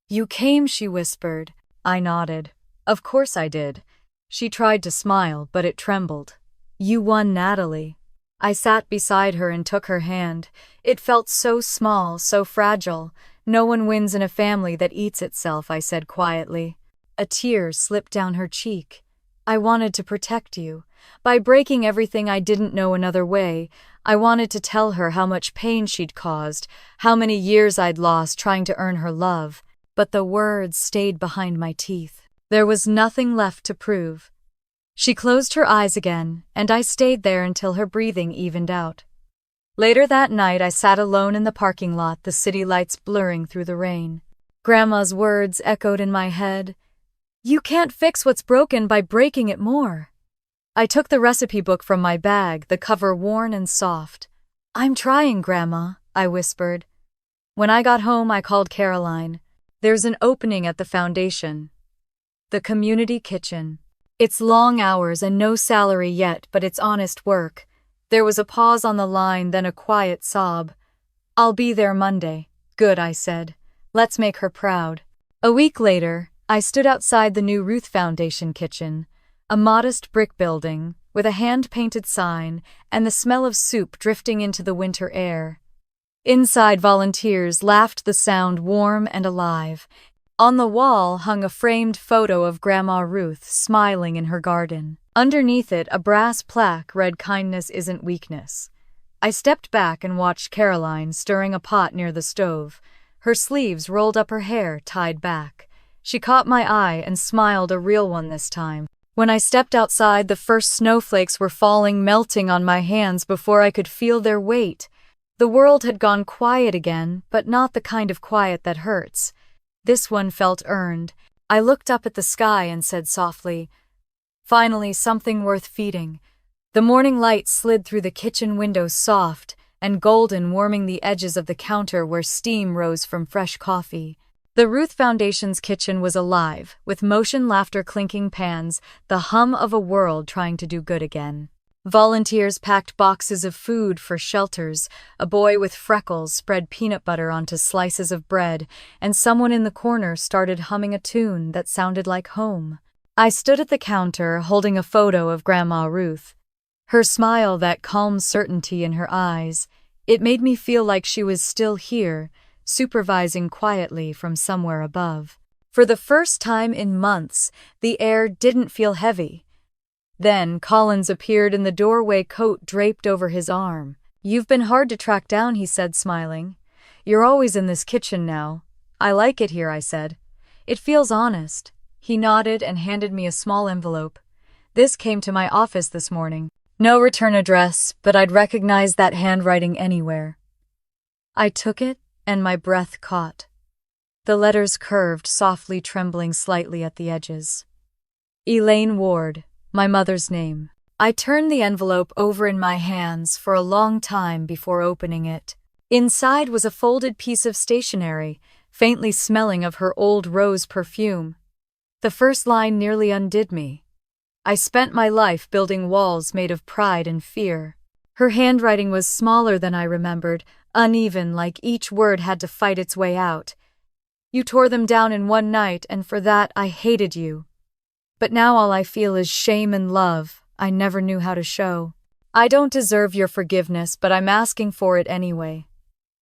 "You came," she whispered. I nodded. "Of course I did." She tried to smile, but it trembled. "You won, Natalie." I sat beside her and took her hand. It felt so small, so fragile. "No one wins in a family that eats itself," I said quietly. A tear slipped down her cheek. "I wanted to protect you. By breaking everything, I didn't know another way. I wanted to tell her how much pain she'd caused, how many years I'd lost trying to earn her love." But the words stayed behind my teeth. There was nothing left to prove. She closed her eyes again, and I stayed there until her breathing evened out. Later that night, I sat alone in the parking lot, the city lights blurring through the rain. Grandma's words echoed in my head. You can't fix what's broken by breaking it more. I took the recipe book from my bag, the cover worn and soft. I'm trying, Grandma, I whispered. When I got home, I called Caroline. There's an opening at the foundation. The community kitchen. It's long hours and no salary yet, but it's honest work. There was a pause on the line, then a quiet sob. I'll be there Monday. Good, I said. Let's make her proud. A week later, I stood outside the new Ruth Foundation kitchen, a modest brick building with a hand-painted sign and the smell of soup drifting into the winter air. Inside, volunteers laughed, the sound warm and alive. On the wall hung a framed photo of Grandma Ruth smiling in her garden. Underneath it, a brass plaque read, "Kindness isn't weakness." I stepped back and watched Caroline stirring a pot near the stove. Her sleeves rolled up, her hair tied back. She caught my eye and smiled, a real one this time. When I stepped outside, the first snowflakes were falling, melting on my hands before I could feel their weight. The world had gone quiet again, but not the kind of quiet that hurts. This one felt earned. I looked up at the sky and said softly, "Finally, something worth feeding." The morning light slid through the kitchen window, soft and golden, warming the edges of the counter where steam rose from fresh coffee. The Ruth Foundation's kitchen was alive, with motion, laughter, clinking pans, the hum of a world trying to do good again. Volunteers packed boxes of food for shelters, a boy with freckles spread peanut butter onto slices of bread, and someone in the corner started humming a tune that sounded like home. I stood at the counter, holding a photo of Grandma Ruth. Her smile, that calm certainty in her eyes, it made me feel like she was still here, supervising quietly from somewhere above. For the first time in months, the air didn't feel heavy. Then Collins appeared in the doorway, coat draped over his arm. "You've been hard to track down," he said, smiling. "You're always in this kitchen now." "I like it here," I said. "It feels honest." He nodded and handed me a small envelope. "This came to my office this morning. No return address, but I'd recognize that handwriting anywhere." I took it, and my breath caught. The letters curved, softly, trembling slightly at the edges. Elaine Ward. My mother's name. I turned the envelope over in my hands for a long time before opening it. Inside was a folded piece of stationery, faintly smelling of her old rose perfume. The first line nearly undid me. "I spent my life building walls made of pride and fear." Her handwriting was smaller than I remembered, uneven, like each word had to fight its way out. "You tore them down in one night, and for that I hated you. But now all I feel is shame and love I never knew how to show. I don't deserve your forgiveness, but I'm asking for it anyway.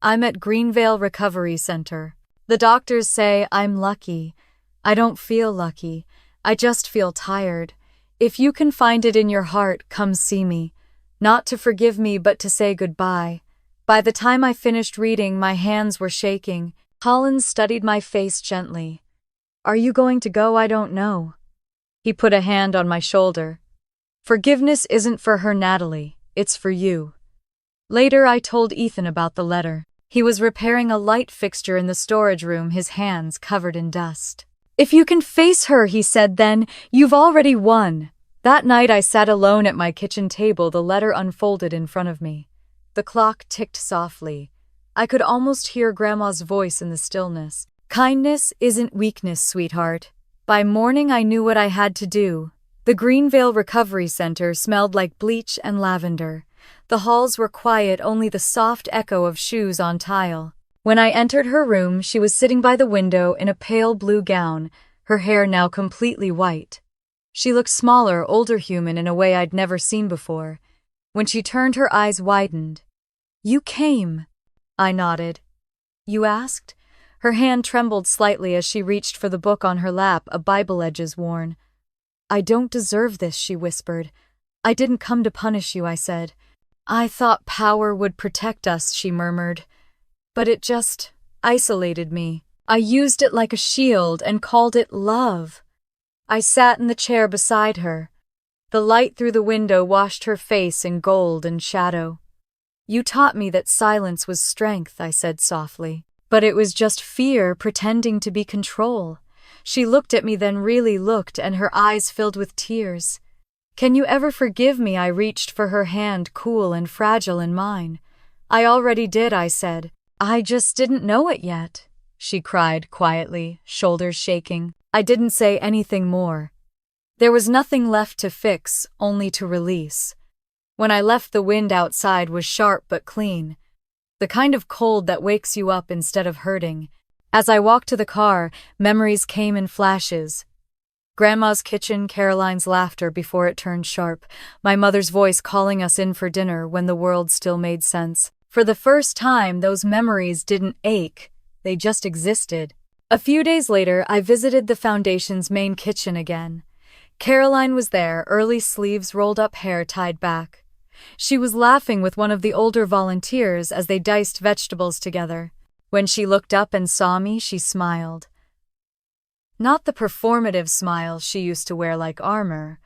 I'm at Greenvale Recovery Center. The doctors say I'm lucky. I don't feel lucky. I just feel tired. If you can find it in your heart, come see me. Not to forgive me, but to say goodbye." By the time I finished reading, my hands were shaking. Collins studied my face gently. "Are you going to go?" "I don't know." He put a hand on my shoulder. "Forgiveness isn't for her, Natalie. It's for you." Later, I told Ethan about the letter. He was repairing a light fixture in the storage room, his hands covered in dust. "If you can face her," he said then, "you've already won." That night, I sat alone at my kitchen table, the letter unfolded in front of me. The clock ticked softly. I could almost hear Grandma's voice in the stillness. "Kindness isn't weakness, sweetheart." By morning, I knew what I had to do. The Greenvale Recovery Center smelled like bleach and lavender. The halls were quiet, only the soft echo of shoes on tile. When I entered her room, she was sitting by the window in a pale blue gown, her hair now completely white. She looked smaller, older, human in a way I'd never seen before. When she turned, her eyes widened. "You came." I nodded. "You asked?" Her hand trembled slightly as she reached for the book on her lap, a Bible, edges worn. "I don't deserve this," she whispered. "I didn't come to punish you," I said. "I thought power would protect us," she murmured. "But it just isolated me. I used it like a shield and called it love." I sat in the chair beside her. The light through the window washed her face in gold and shadow. "You taught me that silence was strength," I said softly. "But it was just fear pretending to be control." She looked at me, then really looked, and her eyes filled with tears. "Can you ever forgive me?" I reached for her hand, cool and fragile in mine. "I already did," I said. "I just didn't know it yet," she cried quietly, shoulders shaking. I didn't say anything more. There was nothing left to fix, only to release. When I left, the wind outside was sharp but clean, the kind of cold that wakes you up instead of hurting. As I walked to the car, memories came in flashes. Grandma's kitchen, Caroline's laughter before it turned sharp, my mother's voice calling us in for dinner when the world still made sense. For the first time, those memories didn't ache, they just existed. A few days later, I visited the foundation's main kitchen again. Caroline was there, early sleeves, rolled up hair tied back. She was laughing with one of the older volunteers as they diced vegetables together. When she looked up and saw me, she smiled. Not the performative smile she used to wear like armor,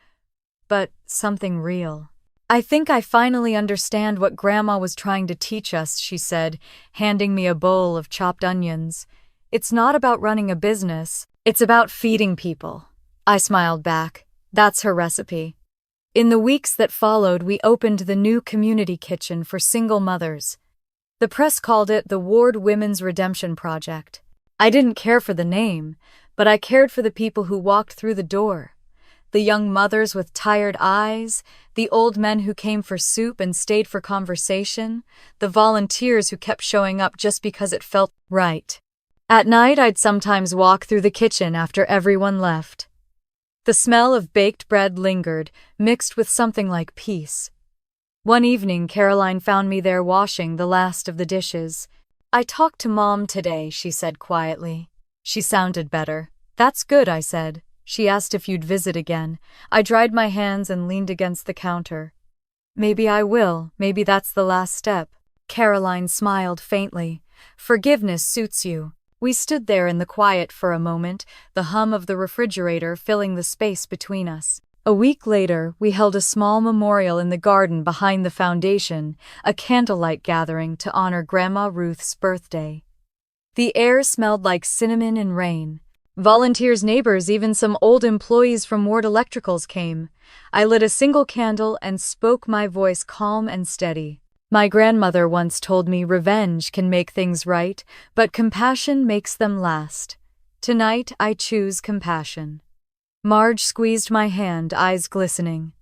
but something real. "I think I finally understand what Grandma was trying to teach us," she said, handing me a bowl of chopped onions. "It's not about running a business, it's about feeding people." I smiled back. That's her recipe. In the weeks that followed, we opened the new community kitchen for single mothers. The press called it the Ward Women's Redemption Project. I didn't care for the name, but I cared for the people who walked through the door. The young mothers with tired eyes, the old men who came for soup and stayed for conversation, the volunteers who kept showing up just because it felt right. At night, I'd sometimes walk through the kitchen after everyone left. The smell of baked bread lingered, mixed with something like peace. One evening, Caroline found me there washing the last of the dishes. "I talked to Mom today," she said quietly. She sounded better. "That's good," I said. She asked if you'd visit again. I dried my hands and leaned against the counter. "Maybe I will. Maybe that's the last step." Caroline smiled faintly. "Forgiveness suits you." We stood there in the quiet for a moment, the hum of the refrigerator filling the space between us. A week later, we held a small memorial in the garden behind the foundation, a candlelight gathering to honor Grandma Ruth's birthday. The air smelled like cinnamon and rain. Volunteers, neighbors, even some old employees from Ward Electricals came. I lit a single candle and spoke, my voice calm and steady. My grandmother once told me revenge can make things right, but compassion makes them last. Tonight, I choose compassion. Marge squeezed my hand, eyes glistening.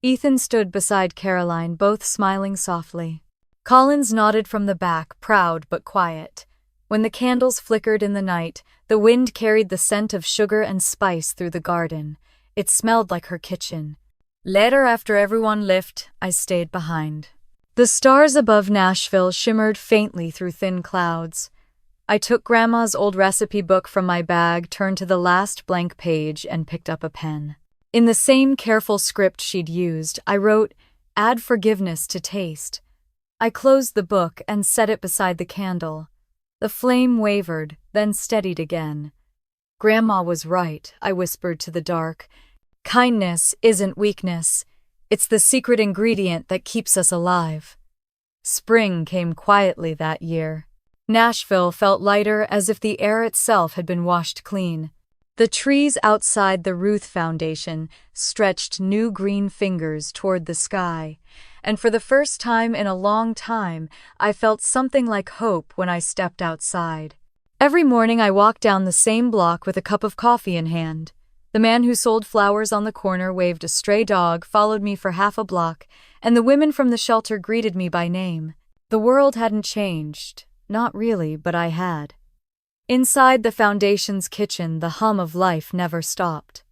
Ethan stood beside Caroline, both smiling softly. Collins nodded from the back, proud but quiet. When the candles flickered in the night, the wind carried the scent of sugar and spice through the garden. It smelled like her kitchen. Later, after everyone left, I stayed behind. The stars above Nashville shimmered faintly through thin clouds. I took Grandma's old recipe book from my bag, turned to the last blank page, and picked up a pen. In the same careful script she'd used, I wrote, "Add forgiveness to taste." I closed the book and set it beside the candle. The flame wavered, then steadied again. "Grandma was right," I whispered to the dark. "Kindness isn't weakness. It's the secret ingredient that keeps us alive." Spring came quietly that year. Nashville felt lighter, as if the air itself had been washed clean. The trees outside the Ruth Foundation stretched new green fingers toward the sky, and for the first time in a long time, I felt something like hope when I stepped outside. Every morning I walked down the same block with a cup of coffee in hand. The man who sold flowers on the corner waved a stray dog, followed me for half a block, and the women from the shelter greeted me by name. The world hadn't changed. Not really, but I had. Inside the foundation's kitchen, the hum of life never stopped.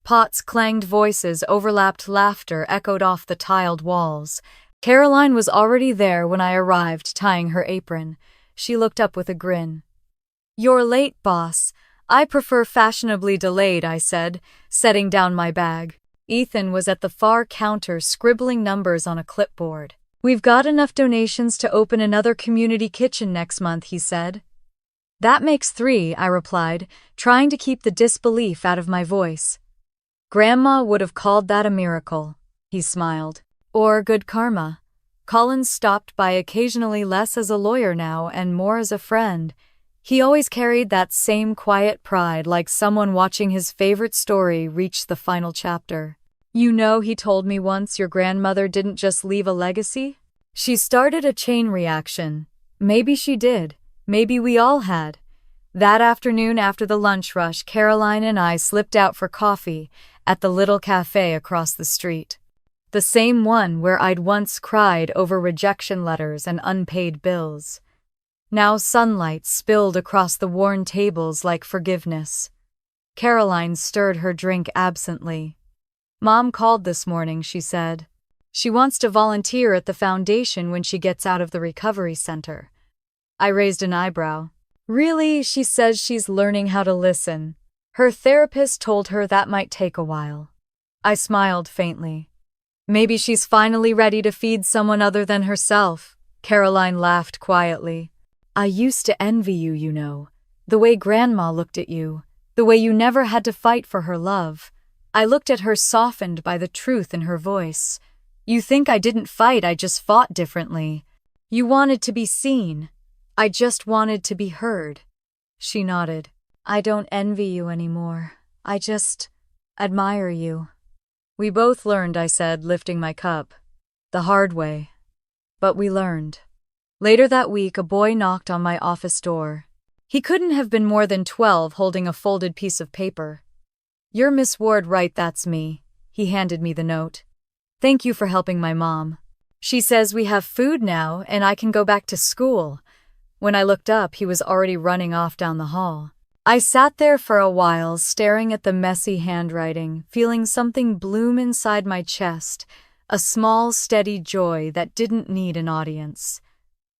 Pots clanged, voices overlapped, laughter echoed off the tiled walls. Caroline was already there when I arrived, tying her apron. She looked up with a grin. "You're late, boss. I prefer fashionably delayed," I said, setting down my bag. Ethan was at the far counter scribbling numbers on a clipboard. "We've got enough donations to open another community kitchen next month," he said. "That makes 3, I replied, trying to keep the disbelief out of my voice. "Grandma would have called that a miracle," he smiled. "Or good karma." Collins stopped by occasionally, less as a lawyer now and more as a friend. He always carried that same quiet pride, like someone watching his favorite story reach the final chapter. You know, he told me once, your grandmother didn't just leave a legacy. She started a chain reaction. Maybe she did. Maybe we all had. That afternoon after the lunch rush, Caroline and I slipped out for coffee at the little cafe across the street. The same one where I'd once cried over rejection letters and unpaid bills. Now sunlight spilled across the worn tables like forgiveness. Caroline stirred her drink absently. Mom called this morning, she said. She wants to volunteer at the foundation when she gets out of the recovery center. I raised an eyebrow. Really? She says she's learning how to listen. Her therapist told her that might take a while. I smiled faintly. Maybe she's finally ready to feed someone other than herself. Caroline laughed quietly. I used to envy you, you know. The way Grandma looked at you. The way you never had to fight for her love. I looked at her, softened by the truth in her voice. You think I didn't fight, I just fought differently. You wanted to be seen. I just wanted to be heard. She nodded. I don't envy you anymore. I just admire you. We both learned, I said, lifting my cup. The hard way. But we learned. Later that week, a boy knocked on my office door. He couldn't have been more than 12, holding a folded piece of paper. You're Miss Ward, right? That's me. He handed me the note. Thank you for helping my mom. She says we have food now and I can go back to school. When I looked up, he was already running off down the hall. I sat there for a while, staring at the messy handwriting, feeling something bloom inside my chest, a small, steady joy that didn't need an audience.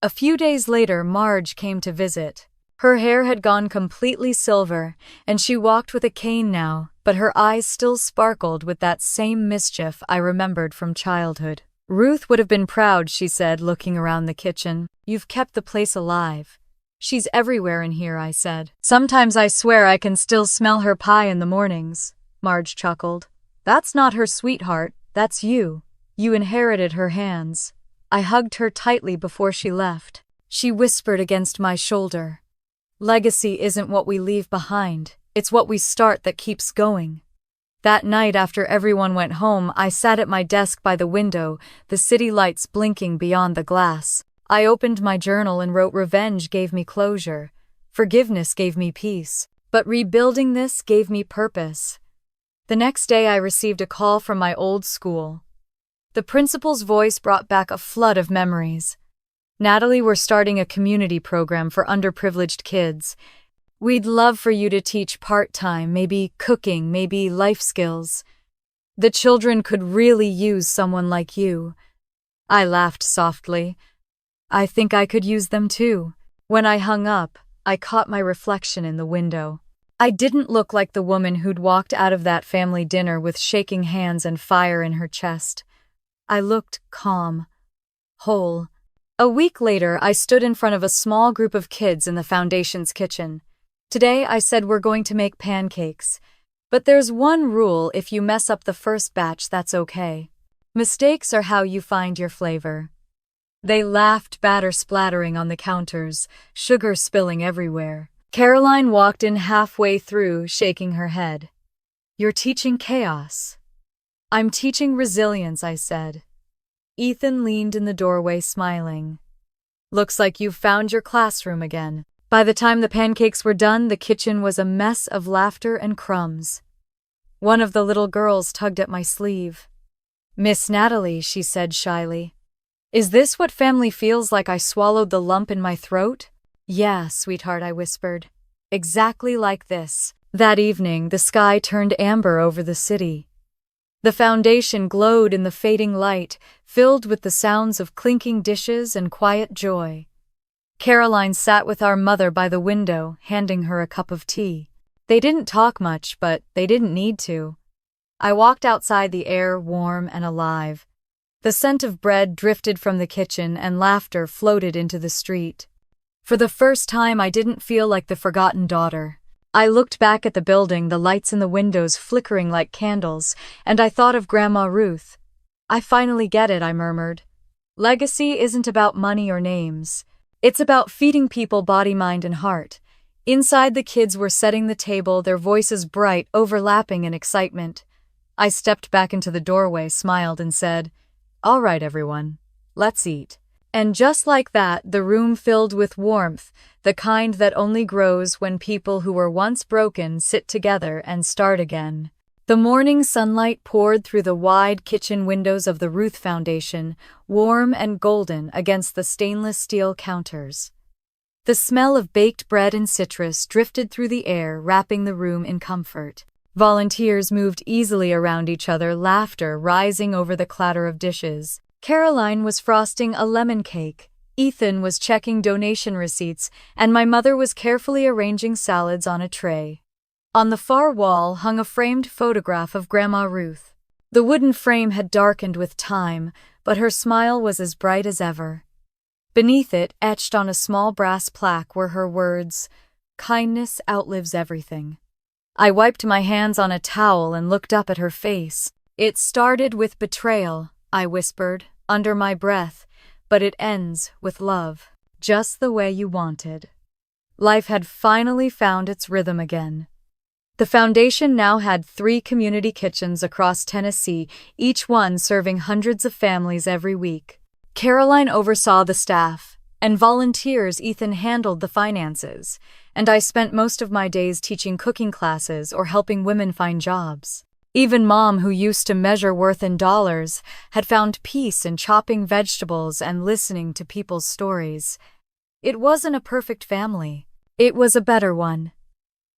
A few days later, Marge came to visit. Her hair had gone completely silver, and she walked with a cane now, but her eyes still sparkled with that same mischief I remembered from childhood. Ruth would have been proud, she said, looking around the kitchen. You've kept the place alive. She's everywhere in here, I said. Sometimes I swear I can still smell her pie in the mornings. Marge chuckled. That's not her, sweetheart. That's you. You inherited her hands. I hugged her tightly before she left. She whispered against my shoulder. Legacy isn't what we leave behind. It's what we start that keeps going. That night, after everyone went home, I sat at my desk by the window, the city lights blinking beyond the glass. I opened my journal and wrote, revenge gave me closure. Forgiveness gave me peace. But rebuilding this gave me purpose. The next day, I received a call from my old school. The principal's voice brought back a flood of memories. Natalie, we're starting a community program for underprivileged kids. We'd love for you to teach part-time, maybe cooking, maybe life skills. The children could really use someone like you. I laughed softly. I think I could use them too. When I hung up, I caught my reflection in the window. I didn't look like the woman who'd walked out of that family dinner with shaking hands and fire in her chest. I looked calm, whole. A week later, I stood in front of a small group of kids in the foundation's kitchen. Today, I said we're going to make pancakes. But there's one rule: if you mess up the first batch, that's okay. Mistakes are how you find your flavor. They laughed, batter splattering on the counters, sugar spilling everywhere. Caroline walked in halfway through, shaking her head. You're teaching chaos. I'm teaching resilience, I said. Ethan leaned in the doorway, smiling. Looks like you've found your classroom again. By the time the pancakes were done, the kitchen was a mess of laughter and crumbs. One of the little girls tugged at my sleeve. Miss Natalie, she said shyly. Is this what family feels like? I swallowed the lump in my throat. Yeah, sweetheart, I whispered. Exactly like this. That evening, the sky turned amber over the city. The foundation glowed in the fading light, filled with the sounds of clinking dishes and quiet joy. Caroline sat with our mother by the window, handing her a cup of tea. They didn't talk much, but they didn't need to. I walked outside, the air warm and alive. The scent of bread drifted from the kitchen and laughter floated into the street. For the first time, I didn't feel like the forgotten daughter. I looked back at the building, the lights in the windows flickering like candles, and I thought of Grandma Ruth. I finally get it, I murmured. Legacy isn't about money or names. It's about feeding people body, mind, and heart. Inside, the kids were setting the table, their voices bright, overlapping in excitement. I stepped back into the doorway, smiled, and said, "All right, everyone, let's eat." And just like that, the room filled with warmth, the kind that only grows when people who were once broken sit together and start again. The morning sunlight poured through the wide kitchen windows of the Ruth Foundation, warm and golden against the stainless steel counters. The smell of baked bread and citrus drifted through the air, wrapping the room in comfort. Volunteers moved easily around each other, laughter rising over the clatter of dishes. Caroline was frosting a lemon cake, Ethan was checking donation receipts, and my mother was carefully arranging salads on a tray. On the far wall hung a framed photograph of Grandma Ruth. The wooden frame had darkened with time, but her smile was as bright as ever. Beneath it, etched on a small brass plaque, were her words, "Kindness outlives everything." I wiped my hands on a towel and looked up at her face. "It started with betrayal," I whispered, under my breath, "but it ends with love, just the way you wanted." Life had finally found its rhythm again. The foundation now had 3 community kitchens across Tennessee, each one serving hundreds of families every week. Caroline oversaw the staff, and volunteers. Ethan handled the finances, and I spent most of my days teaching cooking classes or helping women find jobs. Even Mom, who used to measure worth in dollars, had found peace in chopping vegetables and listening to people's stories. It wasn't a perfect family. It was a better one.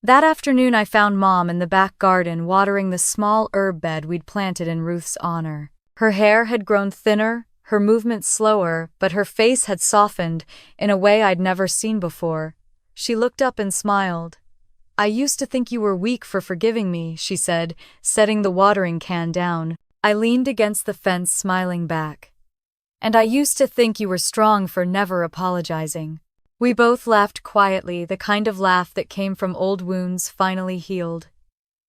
That afternoon I found Mom in the back garden watering the small herb bed we'd planted in Ruth's honor. Her hair had grown thinner, her movements slower, but her face had softened in a way I'd never seen before. She looked up and smiled. "I used to think you were weak for forgiving me," she said, setting the watering can down. I leaned against the fence, smiling back. "And I used to think you were strong for never apologizing." We both laughed quietly, the kind of laugh that came from old wounds finally healed.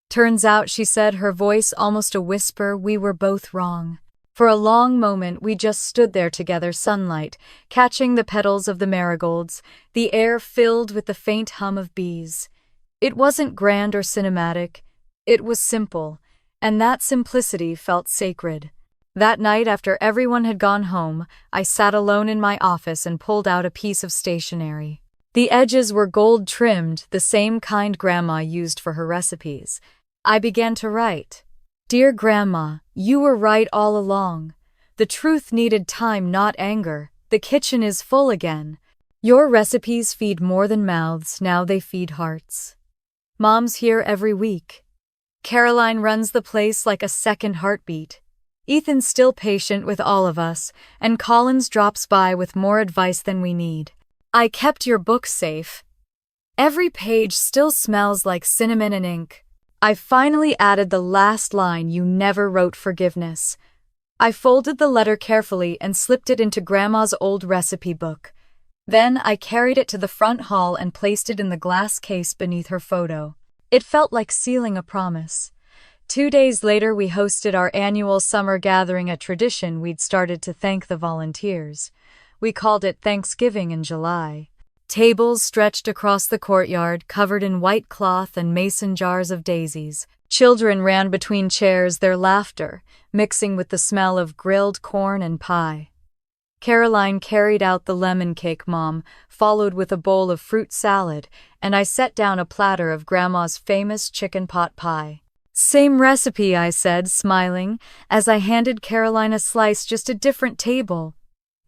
"Turns out," she said, her voice almost a whisper, "we were both wrong." For a long moment we just stood there together, sunlight catching the petals of the marigolds, the air filled with the faint hum of bees. It wasn't grand or cinematic, it was simple, and that simplicity felt sacred. That night, after everyone had gone home, I sat alone in my office and pulled out a piece of stationery. The edges were gold-trimmed, the same kind Grandma used for her recipes. I began to write. "Dear Grandma, you were right all along. The truth needed time, not anger. The kitchen is full again. Your recipes feed more than mouths, now they feed hearts. Mom's here every week. Caroline runs the place like a second heartbeat. Ethan's still patient with all of us, and Collins drops by with more advice than we need. I kept your book safe. Every page still smells like cinnamon and ink. I finally added the last line, you never wrote forgiveness." I folded the letter carefully and slipped it into Grandma's old recipe book. Then I carried it to the front hall and placed it in the glass case beneath her photo. It felt like sealing a promise. 2 days later, we hosted our annual summer gathering, a tradition we'd started to thank the volunteers. We called it Thanksgiving in July. Tables stretched across the courtyard, covered in white cloth and mason jars of daisies. Children ran between chairs, their laughter mixing with the smell of grilled corn and pie. Caroline carried out the lemon cake, Mom followed with a bowl of fruit salad, and I set down a platter of Grandma's famous chicken pot pie. "Same recipe," I said, smiling, as I handed Caroline a slice, just a different table.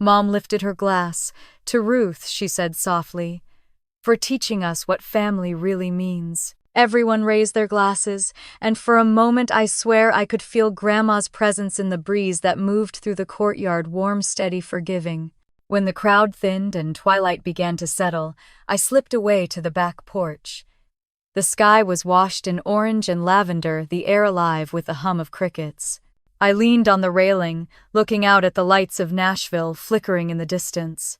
Mom lifted her glass. "To Ruth," she said softly, "for teaching us what family really means." Everyone raised their glasses, and for a moment I swear I could feel Grandma's presence in the breeze that moved through the courtyard, warm, steady, forgiving. When the crowd thinned and twilight began to settle, I slipped away to the back porch. The sky was washed in orange and lavender, the air alive with the hum of crickets. I leaned on the railing, looking out at the lights of Nashville flickering in the distance.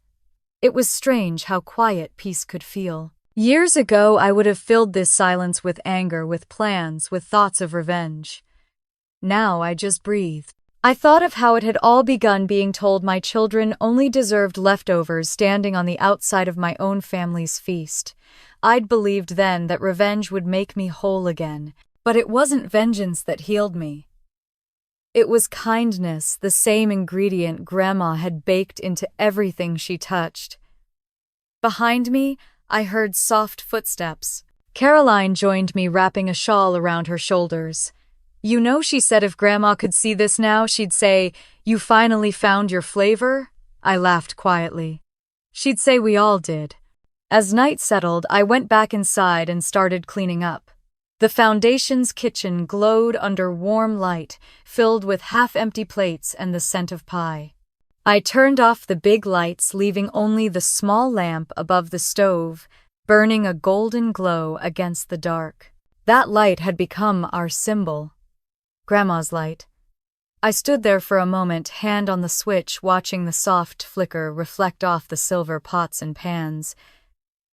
It was strange how quiet peace could feel. Years ago, I would have filled this silence with anger, with plans, with thoughts of revenge. Now I just breathed. I thought of how it had all begun being told my children only deserved leftovers standing on the outside of my own family's feast. I'd believed then that revenge would make me whole again, but it wasn't vengeance that healed me. It was kindness, the same ingredient Grandma had baked into everything she touched. Behind me, I heard soft footsteps. Caroline joined me, wrapping a shawl around her shoulders. You know, she said if Grandma could see this now, she'd say, "You finally found your flavor?" I laughed quietly. She'd say we all did. As night settled, I went back inside and started cleaning up. The foundation's kitchen glowed under warm light, filled with half-empty plates and the scent of pie. I turned off the big lights, leaving only the small lamp above the stove, burning a golden glow against the dark. That light had become our symbol. Grandma's light. I stood there for a moment, hand on the switch, watching the soft flicker reflect off the silver pots and pans.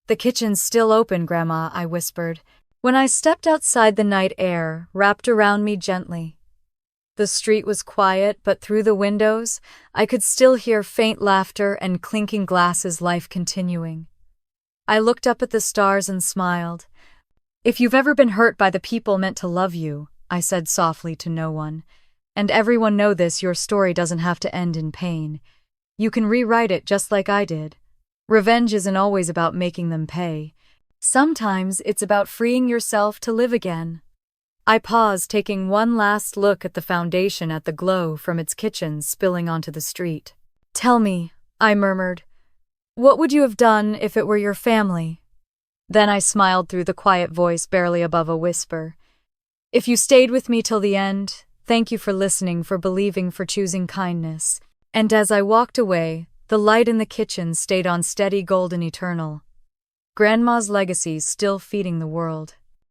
"The kitchen's still open, Grandma," I whispered. When I stepped outside, the night air wrapped around me gently. The street was quiet, but through the windows, I could still hear faint laughter and clinking glasses, life continuing. I looked up at the stars and smiled. "If you've ever been hurt by the people meant to love you," I said softly to no one, "and everyone know this, your story doesn't have to end in pain. You can rewrite it just like I did. Revenge isn't always about making them pay. Sometimes it's about freeing yourself to live again." I paused, taking one last look at the foundation, at the glow from its kitchen spilling onto the street. "Tell me," I murmured, "what would you have done if it were your family?" Then I smiled through the quiet voice, barely above a whisper. "If you stayed with me till the end, thank you for listening, for believing, for choosing kindness." And as I walked away, the light in the kitchen stayed on, steady, golden, eternal. Grandma's legacy still feeding the world.